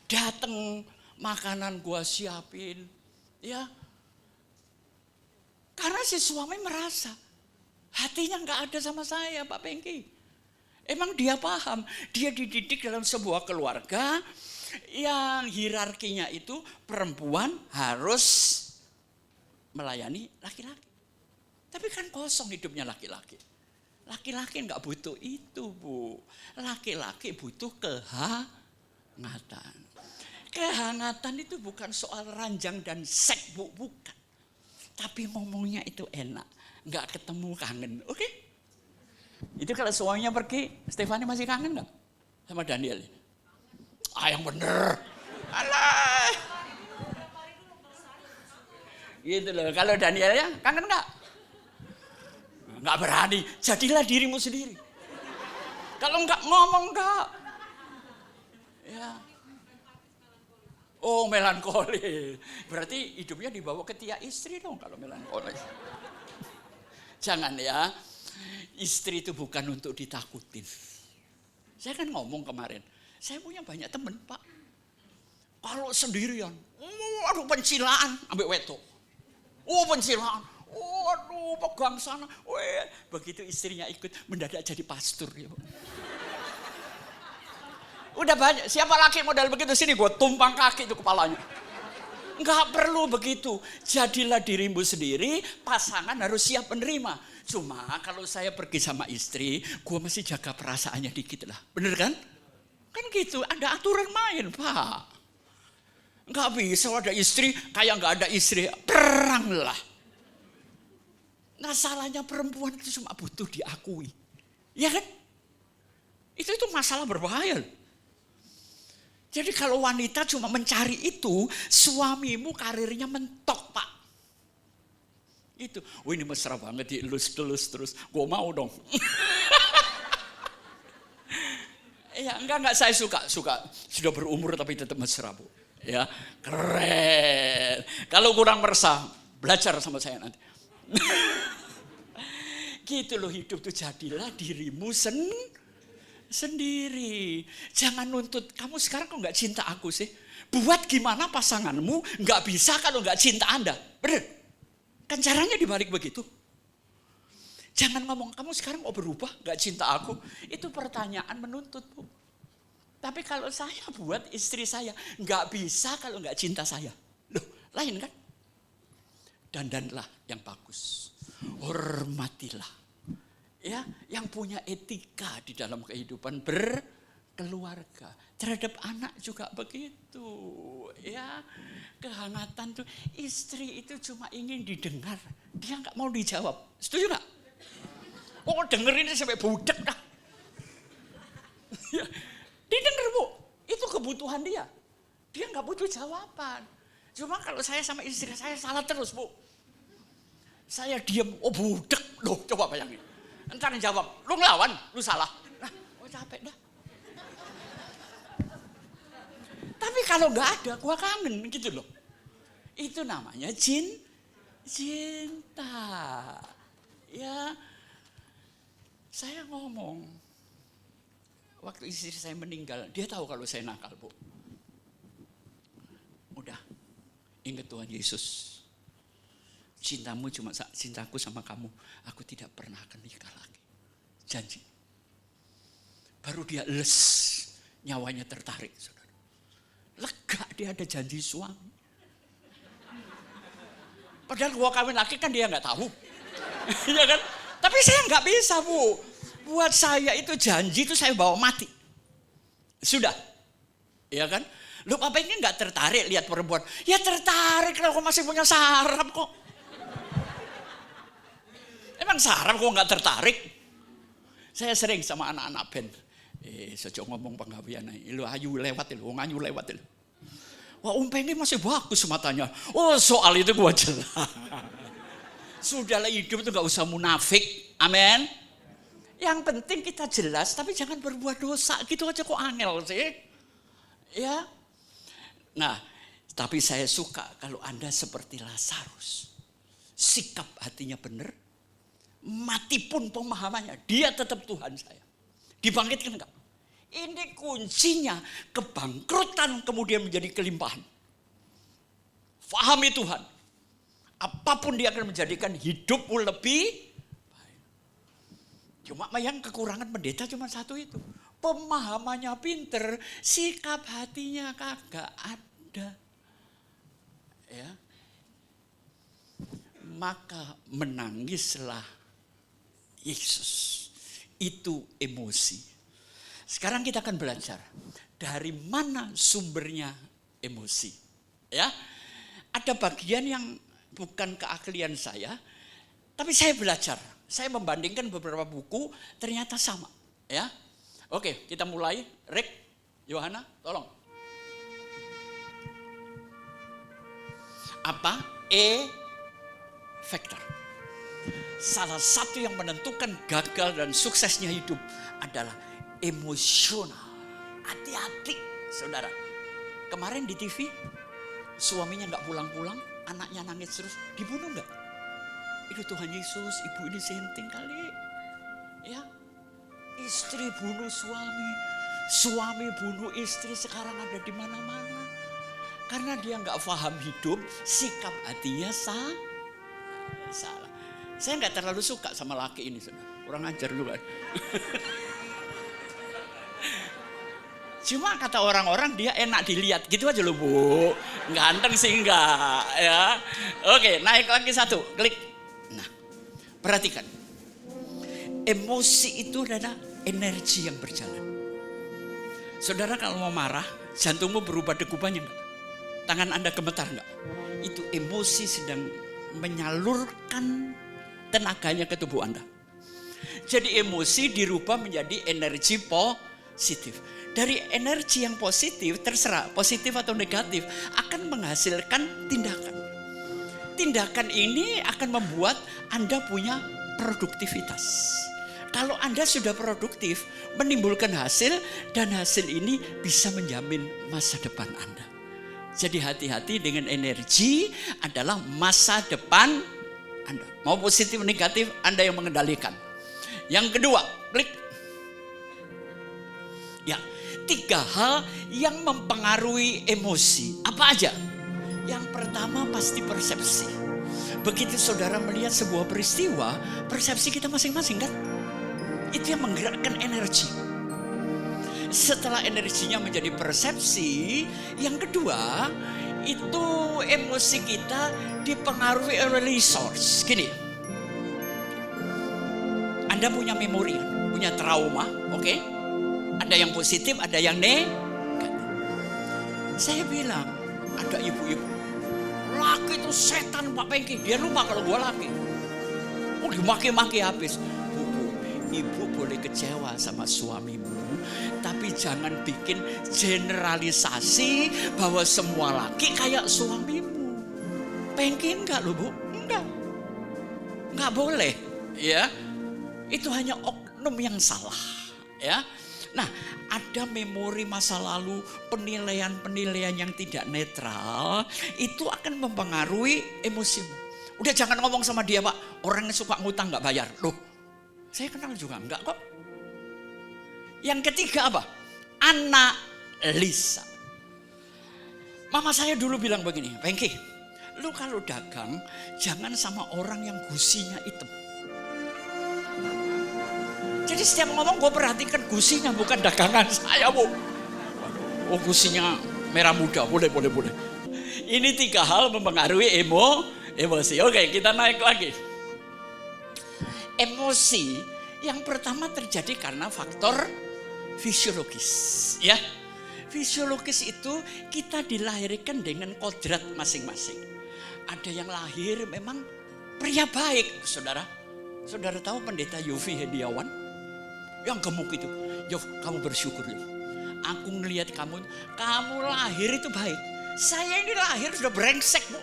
Datang makanan gua siapin, ya. Karena si suami merasa hatinya nggak ada sama saya Pak Pengki. Emang dia paham, dia dididik dalam sebuah keluarga yang hierarkinya itu perempuan harus melayani laki-laki. Tapi kan kosong hidupnya laki-laki. Laki-laki nggak butuh itu, Bu. Laki-laki butuh kehangatan. Kehangatan itu bukan soal ranjang dan seks, Bu, bukan. Tapi ngomongnya itu enak, nggak ketemu kangen, oke? Itu kalau suaminya pergi, Stefani masih kangen nggak sama Daniel? Yang bener. Alah. Gitu loh, kalau Danielnya kangen nggak? Nggak berani, jadilah dirimu sendiri. Kalau nggak ngomong nggak. Ya. Oh, melankoli. Berarti hidupnya dibawa ke tiap istri dong kalau melankoli. Jangan ya. Istri itu bukan untuk ditakutin. Saya kan ngomong kemarin, saya punya banyak teman, Pak. Kalau sendirian, aduh pencilaan ambek wetok. Oh, pencilaan. Waduh, pegang sana. Begitu istrinya ikut, mendadak jadi pastor. Ya. Udah banyak. Siapa laki modal begitu? Sini gue tumpang kaki itu kepalanya. Enggak perlu begitu. Jadilah dirimu sendiri, pasangan harus siap menerima. Cuma kalau saya pergi sama istri, gue mesti jaga perasaannya dikit lah. Bener kan? Kan gitu, ada aturan main, Pak. Enggak bisa ada istri, kayak enggak ada istri. Perang lah. Nah salahnya perempuan itu cuma butuh diakui. Ya kan? Itu masalah berbahaya. Jadi kalau wanita cuma mencari itu, suamimu karirnya mentok, Pak. Itu, ini mesra banget dielus-elus terus. Gue mau dong. Ya enggak saya suka. Sudah berumur tapi tetap mesra, Bu. Ya, keren. Kalau kurang mesra, belajar sama saya nanti. Gitu loh, hidup tuh jadilah dirimu sendiri. Jangan nuntut, kamu sekarang kok gak cinta aku sih? Buat gimana pasanganmu gak bisa kalau gak cinta Anda? Bener? Kan caranya dibalik begitu. Jangan ngomong, kamu sekarang mau berubah gak cinta aku? Itu pertanyaan menuntut, Bu. Tapi kalau saya buat istri saya gak bisa kalau gak cinta saya. Loh, lain kan? Dandanlah yang bagus. Hormatilah. Ya, yang punya etika di dalam kehidupan berkeluarga. Terhadap anak juga begitu. Ya, kehangatan tuh istri itu cuma ingin didengar. Dia nggak mau dijawab. Setuju nggak? Oh, dengerin sampai budak dah. Ya, didengar, Bu. Itu kebutuhan dia. Dia nggak butuh jawaban. Cuma kalau saya sama istri saya salah terus, Bu. Saya diam, oh budak. Loh, coba bayangin. Entar jawab, lu ngelawan, lu salah. Nah, capek dah. Tapi kalau nggak ada, gua kangen gitu loh. Itu namanya cinta. Ya, saya ngomong, waktu istri saya meninggal, dia tahu kalau saya nakal, Bu. Udah, ingat Tuhan Yesus. Cintamu cuma cintaku sama kamu. Aku tidak pernah akan nikah lagi. Janji. Baru dia les, nyawanya tertarik, saudara. Lega dia ada janji suami. Padahal gua kawin lagi kan dia nggak tahu. Iya kan? Tapi saya nggak bisa, Bu. Buat saya itu janji itu saya bawa mati. Sudah. Iya kan? Lu apa ini nggak tertarik lihat perempuan? Ya tertarik lah, kok masih punya saraf kok. Emang saraf kok nggak tertarik? Saya sering sama anak-anak band. Sejak ngomong penggawean lu ayu lewat lu, ngayu lewat lu. Wah, pengen masih bagus matanya. Oh, soal itu gua jelas. Sudahlah, hidup itu nggak usah munafik. Amin. Yang penting kita jelas, tapi jangan berbuat dosa. Gitu aja kok angel sih. Ya. Nah, tapi saya suka kalau Anda seperti Lazarus. Sikap hatinya benar. Mati pun pemahamannya. Dia tetap Tuhan saya. Dibangkitkan enggak? Ini kuncinya kebangkrutan kemudian menjadi kelimpahan. Fahami Tuhan. Apapun dia akan menjadikan hidupmu lebih baik. Cuma yang kekurangan pendeta cuma satu itu. Pemahamannya pinter, sikap hatinya kagak ada. Ya. Maka menangislah Yesus. Itu emosi. Sekarang kita akan belajar dari mana sumbernya emosi. Ya, ada bagian yang bukan keahlian saya, tapi saya belajar. Saya membandingkan beberapa buku, ternyata sama. Ya, oke, kita mulai. Rick, Yohana, tolong. Apa? Factor. Salah satu yang menentukan gagal dan suksesnya hidup adalah emosional. Hati-hati, saudara. Kemarin di TV, suaminya nggak pulang-pulang, anaknya nangis terus, dibunuh nggak? Itu Tuhan Yesus, ibu ini senting kali. Ya, istri bunuh suami, suami bunuh istri, sekarang ada di mana-mana. Karena dia nggak paham hidup, sikap hatinya salah. Saya nggak terlalu suka sama laki ini, saudara. Kurang ajar juga. Cuma kata orang-orang dia enak dilihat, gitu aja loh, Bu. Ganteng sih enggak, ya. Oke, naik lagi satu, klik. Nah, perhatikan. Emosi itu adalah energi yang berjalan. Saudara kalau mau marah, jantungmu berubah degupannya enggak? Tangan Anda gemetar enggak? Itu emosi sedang menyalurkan tenaganya ke tubuh Anda. Jadi emosi dirubah menjadi energi positif. Dari energi yang positif, terserah positif atau negatif, akan menghasilkan tindakan. Tindakan ini akan membuat Anda punya produktivitas. Kalau Anda sudah produktif, menimbulkan hasil, dan hasil ini bisa menjamin masa depan Anda. Jadi hati-hati dengan energi adalah masa depan Anda. Mau positif negatif, Anda yang mengendalikan. Yang kedua, klik. Ya, 3 hal yang mempengaruhi emosi. Apa aja? Yang pertama pasti persepsi. Begitu saudara melihat sebuah peristiwa, persepsi kita masing-masing kan? Itu yang menggerakkan energi. Setelah energinya menjadi persepsi, yang kedua itu emosi kita dipengaruhi oleh resource. Gini, Anda punya memori, punya trauma, oke? Ada yang positif, ada yang negatif. Saya bilang, ada ibu-ibu, laki itu setan Pak Pengki, dia lupa kalau gua laki. Oh, dimaki-maki habis. Ibu boleh kecewa sama suamimu, tapi jangan bikin generalisasi bahwa semua laki kayak suamimu. Pengki enggak loh, Bu, enggak boleh, ya. Itu hanya oknum yang salah, ya. Nah, ada memori masa lalu, penilaian-penilaian yang tidak netral, itu akan mempengaruhi emosimu. Udah jangan ngomong sama dia, Pak, orang yang suka ngutang nggak bayar. Loh, saya kenal juga enggak kok. Yang ketiga apa? Analisa. Mama saya dulu bilang begini, Pengki, lu kalau dagang jangan sama orang yang gusinya hitam. Jadi setiap ngomong gue perhatikan gusinya, bukan dagangan saya, Bu. Oh, gusinya merah muda, boleh. Ini 3 hal mempengaruhi emosi. Oke, kita naik lagi. Emosi yang pertama terjadi karena faktor fisiologis, ya. Fisiologis itu kita dilahirkan dengan kodrat masing-masing. Ada yang lahir memang pria baik, saudara. Saudara tahu pendeta Yofi Hediawan? Yang gemuk itu. Yof, kamu bersyukur, Yof. Aku ngelihat kamu lahir itu baik. Saya ini lahir sudah brengsek, Bu.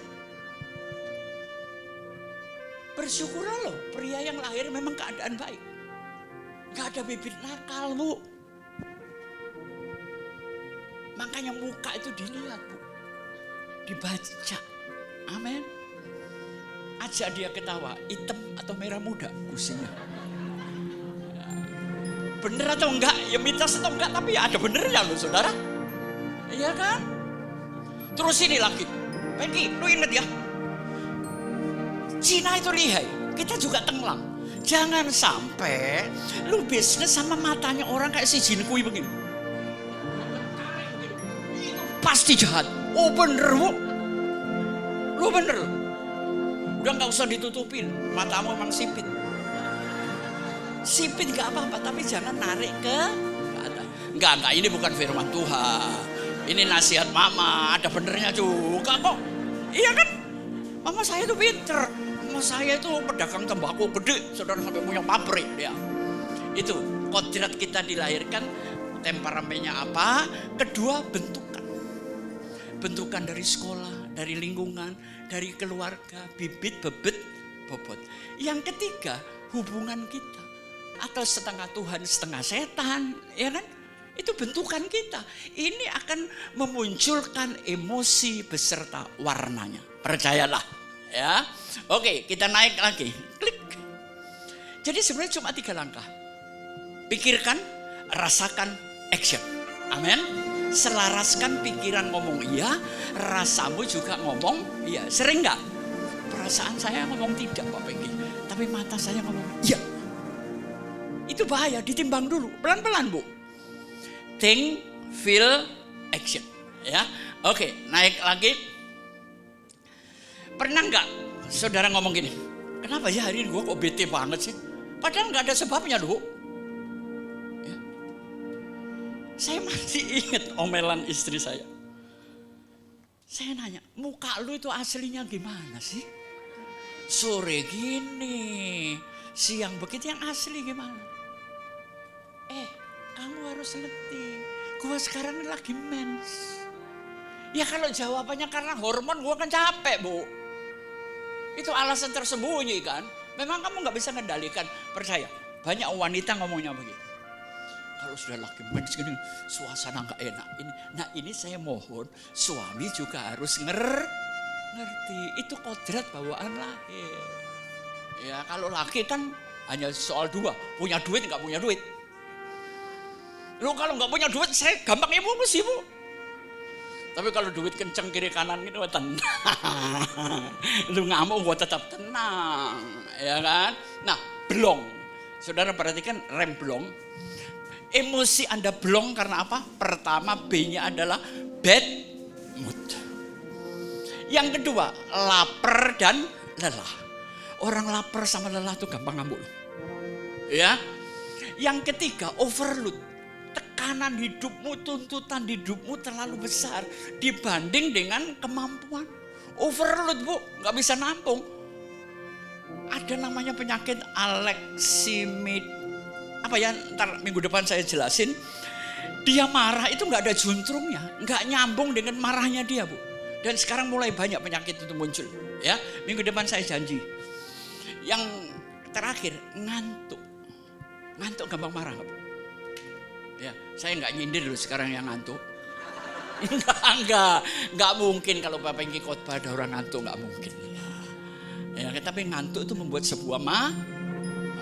Bersyukurlah loh, pria yang lahir memang keadaan baik. Gak ada bibit nakal, Bu. Makanya muka itu dilihat, Bu. Dibaca. Amin. Ajak dia ketawa, hitam atau merah muda gusinya. Bener atau enggak? Ya mitos atau enggak, tapi ya ada benernya loh, saudara. Iya kan? Terus ini lagi. Pengki, lu inget ya? Cina itu lihai, kita juga tenglang. Jangan sampai lu bisnis sama matanya orang kayak si Jin Kui begini. Pasti jahat. Oh bener, Bu. Lu bener. Udah gak usah ditutupin. Matamu emang sipit. Sipit gak apa-apa, tapi jangan narik ke atas. Enggak, ini bukan firman Tuhan. Ini nasihat mama, ada benernya juga kok. Iya kan? Mama saya tuh pinter. Mama saya itu pedagang tembakau gede. Saudara sampai punya pabrik dia. Itu, kodrat kita dilahirkan. Temperamennya apa? Kedua, bentukan dari sekolah, dari lingkungan, dari keluarga, bibit, bebet, bobot. Yang ketiga, hubungan kita. Atau setengah Tuhan, setengah setan, ya kan? Itu bentukan kita. Ini akan memunculkan emosi beserta warnanya. Percayalah, ya. Oke, kita naik lagi. Klik. Jadi sebenarnya cuma 3 langkah. Pikirkan, rasakan, action. Amin. Selaraskan pikiran ngomong iya, rasamu juga ngomong iya. Sering nggak? Perasaan saya ngomong tidak, Pak Pengki, tapi mata saya ngomong iya. Itu bahaya, ditimbang dulu, pelan-pelan, Bu. Think, feel, action. Ya, oke, naik lagi. Pernah nggak saudara ngomong gini? Kenapa ya hari ini gue kok bete banget sih? Padahal nggak ada sebabnya, Bu. Saya masih ingat omelan istri saya. Saya nanya, muka lu itu aslinya gimana sih? Sore gini, siang begitu, yang asli gimana? Kamu harus ngerti, gua sekarang ini lagi mens. Ya kalau jawabannya karena hormon, gua kan capek, Bu. Itu alasan tersembunyi kan? Memang kamu gak bisa kendalikan. Percaya, banyak wanita ngomongnya begitu. Kalau sudah lagi mens gini, suasana gak enak. Ini saya mohon, suami juga harus ngerti. Itu kodrat bawaan lahir. Ya kalau laki kan hanya soal 2, punya duit gak punya duit. Lu kalau gak punya duit, saya gampang emosi, Bu. Tapi kalau duit kenceng kiri kanan gitu, tenang. Lu ngamuk, gua tetap tenang. Ya kan? Nah, blong. Saudara perhatikan rem blong. Emosi Anda blong karena apa? Pertama, B-nya adalah bad mood. Yang kedua, lapar dan lelah. Orang lapar sama lelah tuh gampang ngamuk. Ya. Yang ketiga, overload. Tekanan hidupmu, tuntutan hidupmu terlalu besar dibanding dengan kemampuan. Overload, Bu, nggak bisa nampung. Ada namanya penyakit aleksimid. Apa ya, ntar minggu depan saya jelasin. Dia marah itu nggak ada juntrungnya, nggak nyambung dengan marahnya dia, Bu. Dan sekarang mulai banyak penyakit itu muncul. Ya, minggu depan saya janji. Yang terakhir, ngantuk. Ngantuk gampang marah nggak? Ya, saya nggak nyindir loh sekarang yang ngantuk. Enggak mungkin kalau Bapak Engki khotbah ada orang ngantuk, nggak mungkin. Ya, tapi ngantuk itu membuat sebuah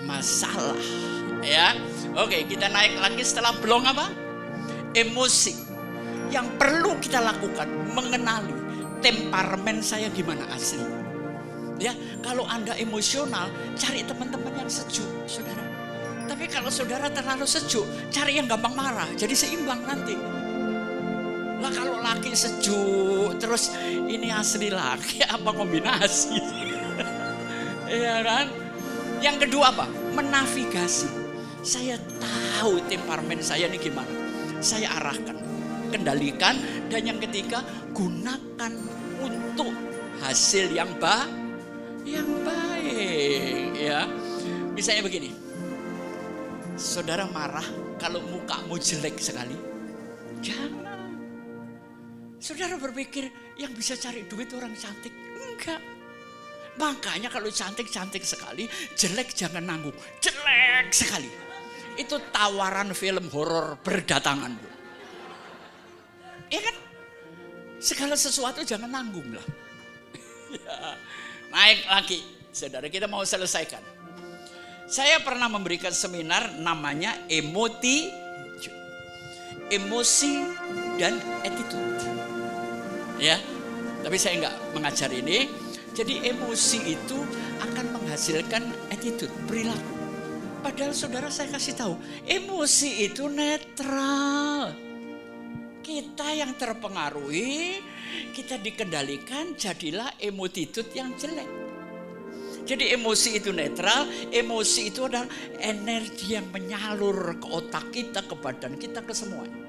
masalah. Ya, oke, kita naik lagi setelah belum apa? Emosi. Yang perlu kita lakukan mengenali temperamen saya gimana asli. Ya, kalau Anda emosional, cari teman-teman yang sejuk, saudara. Tapi kalau saudara terlalu sejuk, cari yang gampang marah, jadi seimbang nanti. Lah kalau laki sejuk, terus ini asli laki apa kombinasi? Iya kan? Yang kedua apa? Menavigasi. Saya tahu temperamen saya ini gimana. Saya arahkan, kendalikan, dan yang ketiga gunakan untuk hasil yang baik, ya. Misalnya begini, saudara marah kalau mukamu jelek sekali, jangan. Saudara berpikir yang bisa cari duit orang cantik, enggak. Makanya kalau cantik sekali, jelek jangan nanggung, jelek sekali. Itu tawaran film horor berdatangan, Bu. Iya kan? Segala sesuatu jangan nanggung lah. Ya. Naik lagi, saudara, kita mau selesaikan. Saya pernah memberikan seminar namanya emosi dan attitude. Ya, tapi saya nggak mengajar ini. Jadi emosi itu akan menghasilkan attitude, perilaku. Padahal saudara saya kasih tahu, emosi itu netral. Kita yang terpengaruhi, kita dikendalikan, jadilah attitude yang jelek. Jadi emosi itu netral, emosi itu adalah energi yang menyalur ke otak kita, ke badan kita, ke semuanya.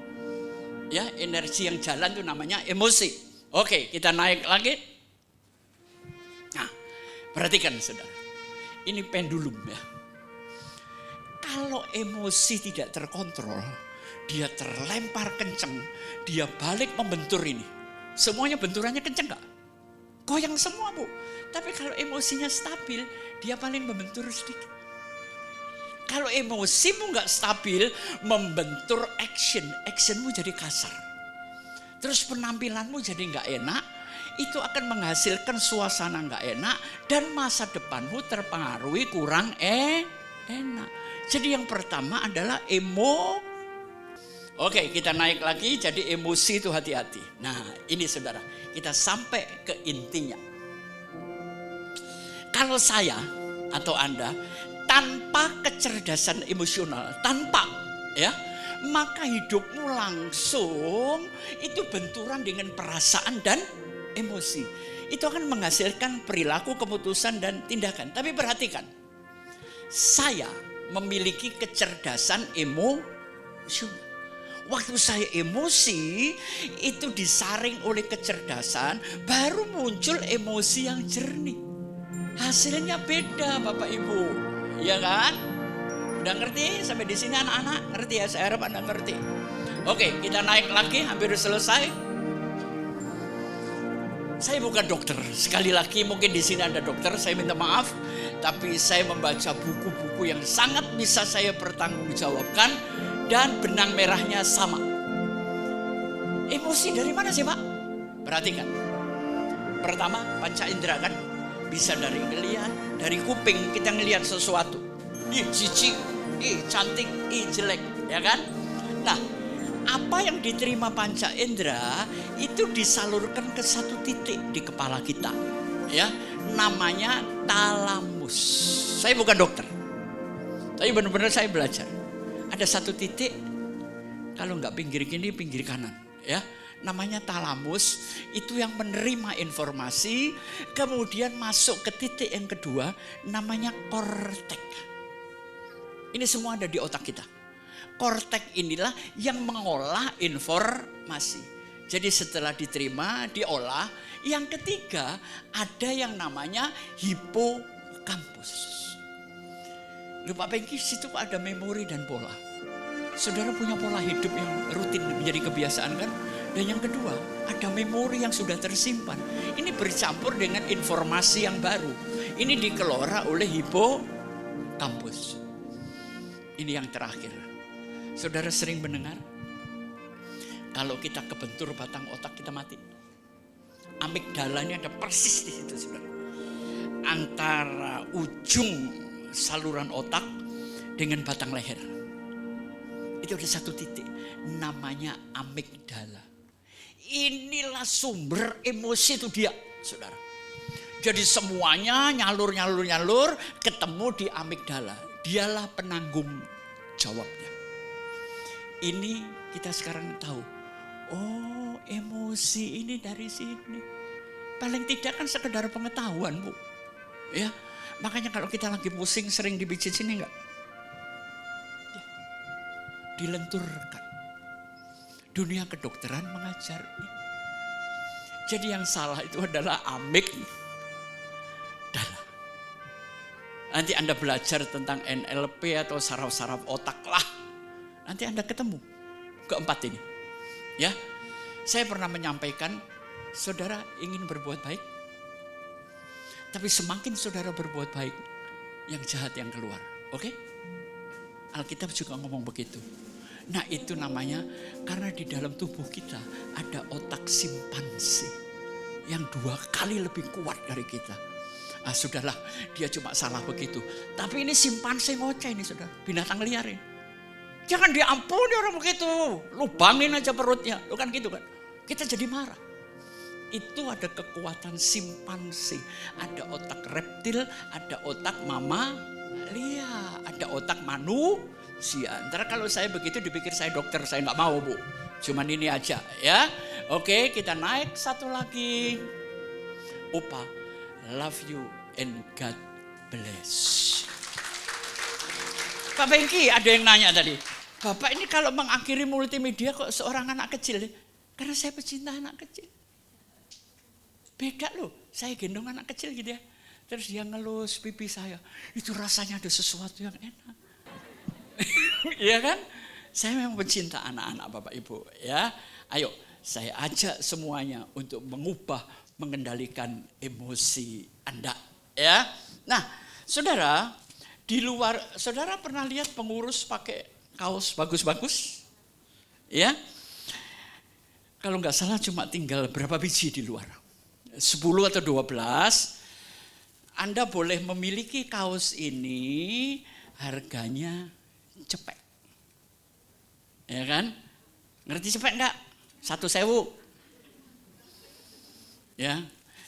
Ya, energi yang jalan itu namanya emosi. Oke, kita naik lagi. Nah, perhatikan saudara. Ini pendulum ya. Kalau emosi tidak terkontrol, dia terlempar kenceng, dia balik membentur ini. Semuanya benturannya kenceng gak? Goyang semua, Bu. Tapi kalau emosinya stabil, dia paling membentur sedikit. Kalau emosimu gak stabil, membentur actionmu jadi kasar. Terus penampilanmu jadi gak enak, itu akan menghasilkan suasana gak enak, dan masa depanmu terpengaruhi kurang enak. Jadi yang pertama adalah Oke, kita naik lagi, jadi emosi itu hati-hati. Nah, ini saudara, kita sampai ke intinya. Kalau saya atau Anda tanpa kecerdasan emosional, ya, maka hidupmu langsung itu benturan dengan perasaan dan emosi. Itu akan menghasilkan perilaku, keputusan, dan tindakan. Tapi perhatikan, saya memiliki kecerdasan emosional. Waktu saya emosi, itu disaring oleh kecerdasan, baru muncul emosi yang jernih. Hasilnya beda, Bapak Ibu. Iya kan? Udah ngerti? Sampai di sini anak-anak ngerti ya? Saya harap Anda ngerti. Oke, kita naik lagi, hampir selesai. Saya bukan dokter. Sekali lagi mungkin di sini ada dokter, saya minta maaf. Tapi saya membaca buku-buku yang sangat bisa saya pertanggungjawabkan. Dan benang merahnya sama. Emosi dari mana sih, Pak? Perhatikan. Pertama, panca indera kan. Bisa dari ngelihat, dari kuping kita ngelihat sesuatu. Ih, jijik, ih, cantik, ih, jelek, ya kan? Nah, apa yang diterima panca indera itu disalurkan ke satu titik di kepala kita. Ya, namanya talamus. Saya bukan dokter. Tapi benar-benar saya belajar. Ada satu titik, kalau nggak pinggir kiri, pinggir kanan, ya, namanya talamus. Itu yang menerima informasi, kemudian masuk ke titik yang kedua, namanya kortek. Ini semua ada di otak kita. Kortek inilah yang mengolah informasi. Jadi setelah diterima, diolah. Yang ketiga, ada yang namanya hipokampus. Lupa Pengki, situ ada memori dan pola. Saudara punya pola hidup yang rutin menjadi kebiasaan kan? Dan yang kedua, ada memori yang sudah tersimpan. Ini bercampur dengan informasi yang baru. Ini dikelola oleh hipokampus. Ini yang terakhir. Saudara sering mendengar, kalau kita kebentur batang otak kita mati. Amigdalanya ada persis di situ, saudara. Antara ujung saluran otak dengan batang leher. Itu ada satu titik, namanya amigdala. Inilah sumber emosi itu dia, saudara. Jadi semuanya nyalur ketemu di amigdala. Dialah penanggung jawabnya. Ini kita sekarang tahu. Oh, emosi ini dari sini. Paling tidak kan sekedar pengetahuan, Bu. Ya, makanya kalau kita lagi pusing sering dibijit sini enggak? Ya, dilenturkan. Dunia kedokteran mengajari. Jadi yang salah itu adalah amigdala. Nanti Anda belajar tentang NLP atau saraf-saraf otak lah. Nanti Anda ketemu keempat ini. Ya, saya pernah menyampaikan, saudara ingin berbuat baik. Tapi semakin saudara berbuat baik, yang jahat yang keluar. Oke? Alkitab juga ngomong begitu. Nah itu namanya karena di dalam tubuh kita ada otak simpanse yang 2 kali lebih kuat dari kita. Ah sudahlah, dia cuma salah begitu. Tapi ini simpanse ngoceh ini saudara, binatang liar ini. Jangan diampuni orang begitu, lubangin aja perutnya, lo kan gitu kan. Kita jadi marah. Itu ada kekuatan simpanse, ada otak reptil, ada otak mamalia, ada otak manusia. Ntar kalau saya begitu dipikir saya dokter, saya nggak mau Bu. Cuman ini aja ya. Oke, kita naik satu lagi. Opa, love you and God bless. Pak Bengki ada yang nanya tadi. Bapak ini kalau mengakhiri multimedia kok seorang anak kecil? Karena saya pecinta anak kecil. Beda loh, saya gendong anak kecil gitu ya. Terus dia ngelus pipi saya. Itu rasanya ada sesuatu yang enak. Iya kan? Saya memang pecinta anak-anak Bapak Ibu ya. Ayo, saya ajak semuanya untuk mengubah, mengendalikan emosi Anda ya. Nah, saudara, di luar, saudara pernah lihat pengurus pakai kaos bagus-bagus? Ya. Kalau nggak salah cuma tinggal berapa biji di luar? 10 atau 12. Anda boleh memiliki kaos ini, harganya cepet. Ya kan? Ngerti cepet enggak? 1.000. Ya.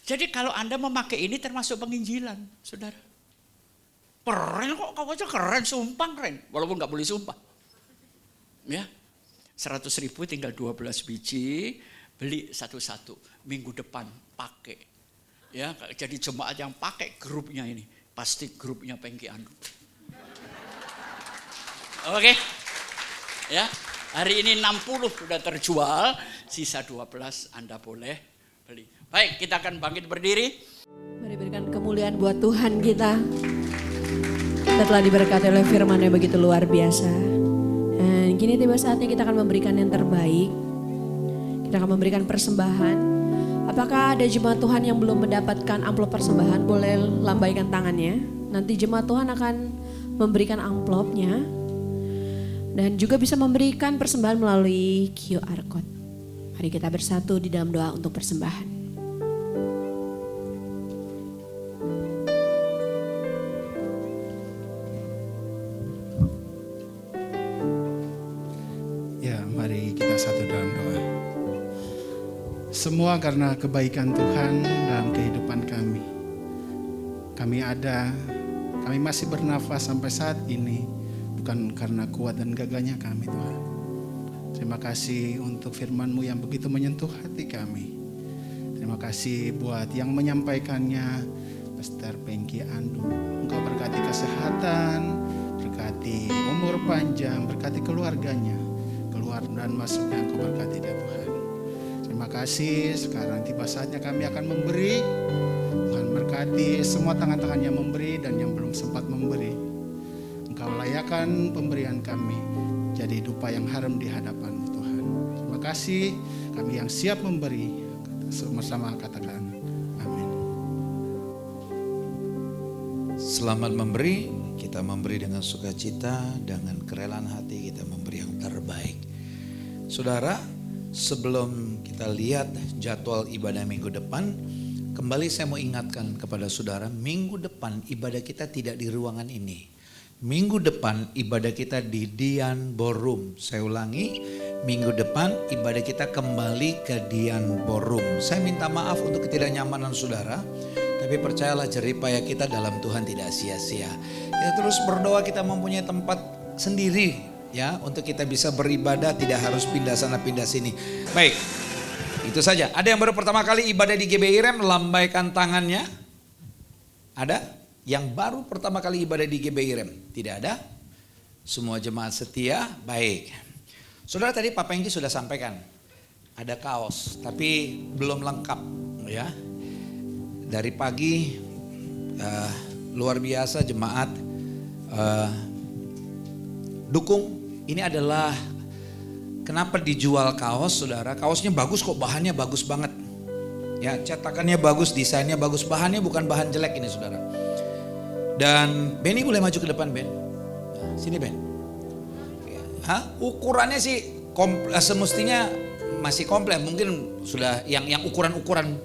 Jadi kalau Anda memakai ini termasuk penginjilan, saudara. Keren kok, kaosnya keren, sumpah keren. Walaupun nggak boleh sumpah. Ya. 100.000 tinggal 12 biji, beli satu-satu. Minggu depan pakai. Ya, jadi jemaat yang pakai grupnya ini, pasti grupnya Pengki Anu. Oke. Ya, hari ini 60 sudah terjual, sisa 12 Anda boleh beli. Baik, kita akan bangkit berdiri. Mari berikan kemuliaan buat Tuhan kita. Kita telah diberkati oleh firman-Nya begitu luar biasa. Dan kini tiba saatnya kita akan memberikan yang terbaik. Kita akan memberikan persembahan. Apakah ada jemaat Tuhan yang belum mendapatkan amplop persembahan? Boleh lambaikan tangannya. Nanti jemaat Tuhan akan memberikan amplopnya. Dan juga bisa memberikan persembahan melalui QR Code. Mari kita bersatu di dalam doa untuk persembahan. Semua karena kebaikan Tuhan dalam kehidupan kami. Kami ada, kami masih bernafas sampai saat ini. Bukan karena kuat dan gagahnya kami Tuhan. Terima kasih untuk firman-Mu yang begitu menyentuh hati kami. Terima kasih buat yang menyampaikannya, Pastor Pengki Andu. Engkau berkati kesehatan, berkati umur panjang, berkati keluarganya. Keluar dan masuknya Engkau berkati dia Tuhan. Terima kasih, sekarang tiba saatnya kami akan memberi. Tuhan berkati semua tangan-tangan yang memberi dan yang belum sempat memberi. Engkau layakan pemberian kami jadi dupa yang harum di hadapan-Mu Tuhan. Terima kasih, kami yang siap memberi. Sama-sama katakan amin. Selamat memberi. kita memberi dengan sukacita, dengan kerelaan hati kita memberi yang terbaik. Saudara, sebelum kita lihat jadwal ibadah minggu depan, kembali saya mau ingatkan kepada saudara, minggu depan ibadah kita tidak di ruangan ini. Minggu depan ibadah kita di Dian Ballroom. Saya ulangi, minggu depan ibadah kita kembali ke Dian Ballroom. Saya minta maaf untuk ketidaknyamanan saudara, tapi percayalah jeripaya kita dalam Tuhan tidak sia-sia. Kita terus berdoa kita mempunyai tempat sendiri ya untuk kita bisa beribadah, tidak harus pindah sana pindah sini. Baik, itu saja. Ada yang baru pertama kali ibadah di GBI Rem, lambaikan tangannya. Ada? Yang baru pertama kali ibadah di GBI Rem? Tidak ada? Semua jemaat setia? Baik. Saudara, tadi Pak Pengki sudah sampaikan ada kaos, tapi belum lengkap ya. Dari pagi luar biasa jemaat dukung. Ini adalah kenapa dijual kaos, saudara. Kaosnya bagus kok, bahannya bagus banget. Ya, cetakannya bagus, desainnya bagus, bahannya bukan bahan jelek ini, saudara. Dan Benny boleh maju ke depan, Ben. Nah, sini, Ben. Ukurannya sih semestinya masih komplek. Mungkin sudah yang ukuran-ukuran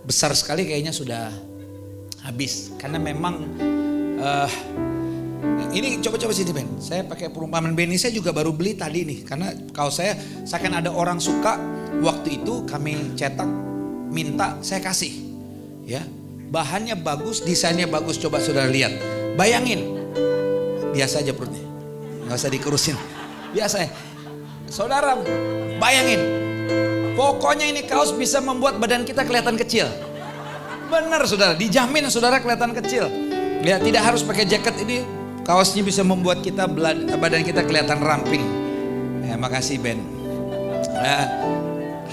besar sekali kayaknya sudah habis. Karena memang ini coba-coba sini, Ben. Saya pakai perumpamaan Benny, saya juga baru beli tadi nih. Karena kaos saya kan ada orang suka, waktu itu kami cetak, minta, saya kasih. Ya. Bahannya bagus, desainnya bagus, coba saudara lihat. Bayangin, biasa aja perutnya, nggak usah dikurusin, biasa ya. Saudara, bayangin, pokoknya ini kaos bisa membuat badan kita kelihatan kecil. Benar saudara, dijamin saudara kelihatan kecil. Ya, tidak harus pakai jaket ini, kaosnya bisa membuat kita badan kita kelihatan ramping. Ya, makasih Ben.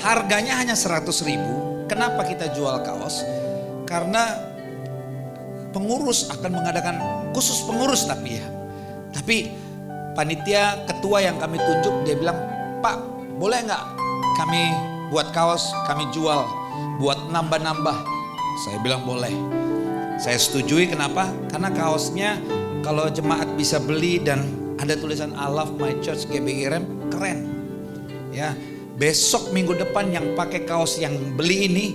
Harganya hanya 100.000. Kenapa kita jual kaos? Karena pengurus akan mengadakan, khusus pengurus tapi panitia ketua yang kami tunjuk, dia bilang, Pak boleh nggak kami buat kaos, kami jual buat nambah-nambah. Saya bilang boleh. Saya setujui, kenapa? Karena kaosnya kalau jemaat bisa beli dan ada tulisan I Love My Church GBI Rem, keren. Ya, besok minggu depan yang pakai kaos yang beli ini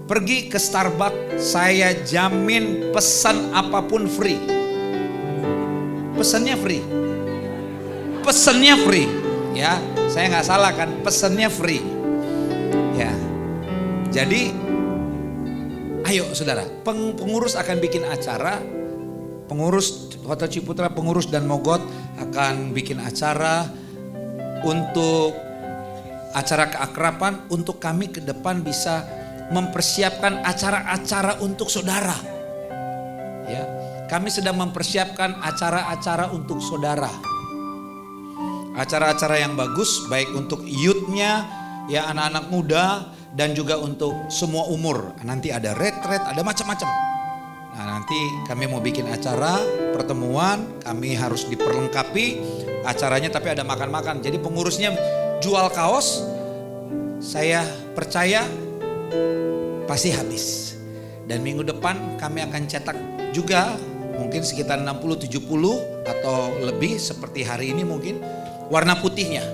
pergi ke Starbucks, saya jamin pesan apapun free. Pesannya free. Pesannya free. Ya, saya nggak salah kan? Pesannya free. Ya. Jadi, ayo saudara, pengurus akan bikin acara. Pengurus Hotel Ciputra, pengurus dan Mogot akan bikin acara untuk acara keakraban, untuk kami ke depan bisa mempersiapkan acara-acara untuk saudara. Ya, kami sedang mempersiapkan acara-acara untuk saudara. Acara-acara yang bagus, baik untuk youth-nya, ya anak-anak muda, dan juga untuk semua umur. Nanti ada retret, ada macam-macam. Nah, nanti kami mau bikin acara pertemuan, kami harus diperlengkapi acaranya, tapi ada makan-makan. Jadi pengurusnya jual kaos, saya percaya pasti habis. Dan minggu depan kami akan cetak juga mungkin sekitar 60-70 atau lebih seperti hari ini mungkin warna putihnya.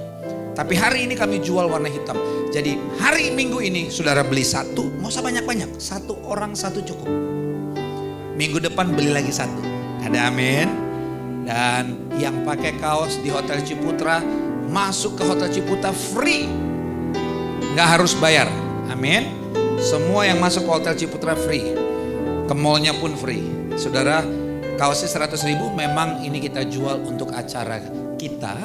Tapi hari ini kami jual warna hitam. Jadi hari Minggu ini saudara beli satu, nggak usah banyak-banyak, satu orang satu cukup. Minggu depan beli lagi satu. Ada amin. Dan yang pakai kaos di Hotel Ciputra masuk ke Hotel Ciputra free, nggak harus bayar. Amin. Semua yang masuk ke Hotel Ciputra free, ke mallnya pun free. Saudara, kaosnya 100.000, memang ini kita jual untuk acara kita.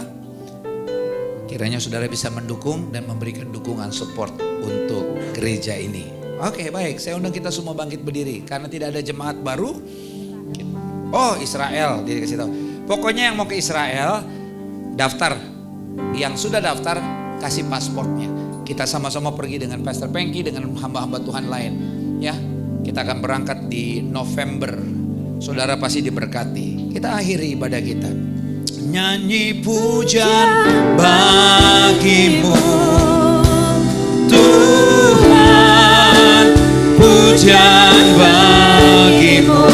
Kiranya saudara bisa mendukung dan memberikan dukungan support untuk gereja ini. Oke, baik, saya undang kita semua bangkit berdiri karena tidak ada jemaat baru. Oh, Israel, dia kasih tahu. Pokoknya yang mau ke Israel daftar. Yang sudah daftar kasih pasportnya. Kita sama-sama pergi dengan Pastor Pengki, dengan hamba-hamba Tuhan lain. Ya, kita akan berangkat di November. Saudara pasti diberkati. Kita akhiri ibadah kita. Nyanyi pujian bagimu, Tuhan, pujian bagimu,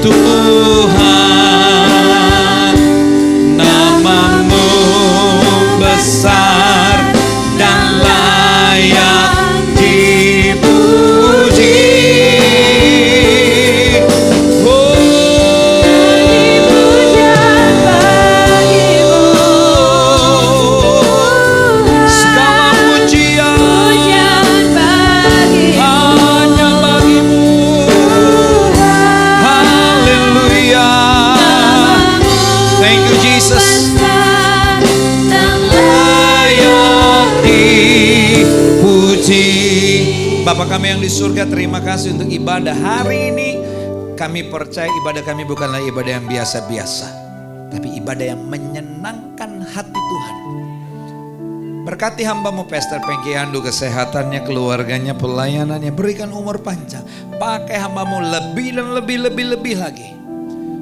Tuhan. kasih. Bapa kami yang di surga, terima kasih untuk ibadah hari ini. Kami percaya ibadah kami bukanlah ibadah yang biasa-biasa, tapi ibadah yang menyenangkan hati Tuhan. Berkati hamba-Mu Pastor Pengki Andu, kesehatannya, keluarganya, pelayanannya. Berikan umur panjang. Pakai hamba-Mu lebih dan lebih lagi.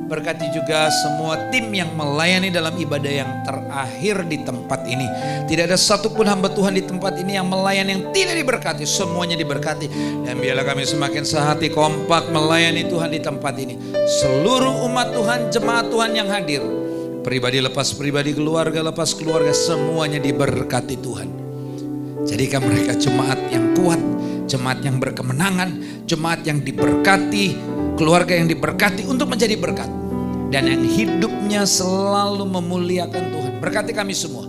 Berkati juga semua tim yang melayani dalam ibadah yang terakhir di tempat ini. Tidak ada satupun hamba Tuhan di tempat ini yang melayani yang tidak diberkati. Semuanya diberkati. Dan biarlah kami semakin sehati kompak melayani Tuhan di tempat ini. Seluruh umat Tuhan, jemaat Tuhan yang hadir, pribadi lepas pribadi, keluarga lepas keluarga, semuanya diberkati Tuhan. Jadikan mereka jemaat yang kuat, jemaat yang berkemenangan, jemaat yang diberkati, keluarga yang diberkati untuk menjadi berkat, dan yang hidupnya selalu memuliakan Tuhan. Berkati kami semua,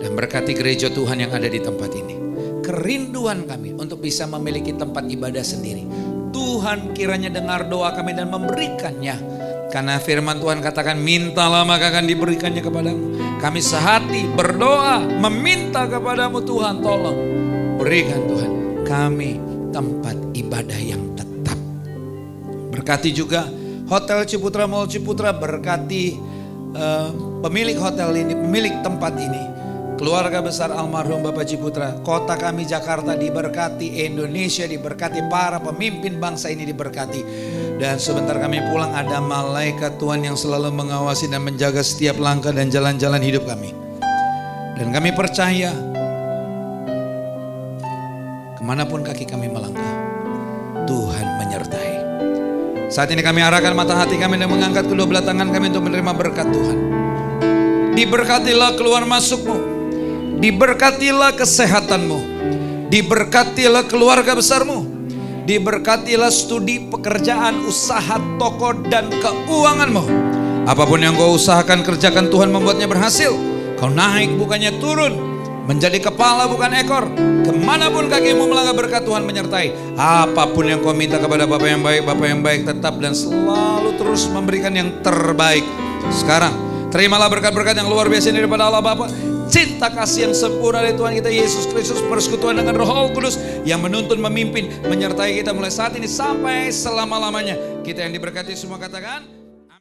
dan berkati gereja Tuhan yang ada di tempat ini. Kerinduan kami untuk bisa memiliki tempat ibadah sendiri. Tuhan kiranya dengar doa kami dan memberikannya. Karena firman Tuhan katakan, mintalah maka akan diberikannya kepadamu. Kami sehati berdoa meminta kepadamu, Tuhan tolong berikan Tuhan kami tempat ibadah yang tetap. Berkati juga Hotel Ciputra Mall Ciputra, berkati pemilik hotel ini, pemilik tempat ini, keluarga besar almarhum Bapak Ciputra, kota kami Jakarta diberkati, Indonesia diberkati, para pemimpin bangsa ini diberkati. Dan sebentar kami pulang, ada malaikat Tuhan yang selalu mengawasi dan menjaga setiap langkah dan jalan-jalan hidup kami. Dan kami percaya kemanapun kaki kami melangkah, Tuhan menyertai. Saat ini kami arahkan mata hati kami dan mengangkat kedua belah tangan kami untuk menerima berkat Tuhan. Diberkatilah keluar masukmu, diberkatilah kesehatanmu, diberkatilah keluarga besarmu, diberkatilah studi, pekerjaan, usaha, toko, dan keuanganmu. Apapun yang kau usahakan kerjakan, Tuhan membuatnya berhasil. Kau naik bukannya turun, menjadi kepala bukan ekor. Kemanapun kakimu melangkah, berkat Tuhan menyertai. Apapun yang kau minta kepada Bapa yang baik tetap dan selalu terus memberikan yang terbaik. Sekarang terimalah berkat-berkat yang luar biasa ini daripada Allah Bapa, cinta kasih yang sempurna dari Tuhan kita Yesus Kristus, persekutuan dengan Roh Kudus yang menuntun, memimpin, menyertai kita mulai saat ini sampai selama-lamanya. Kita yang diberkati semua katakan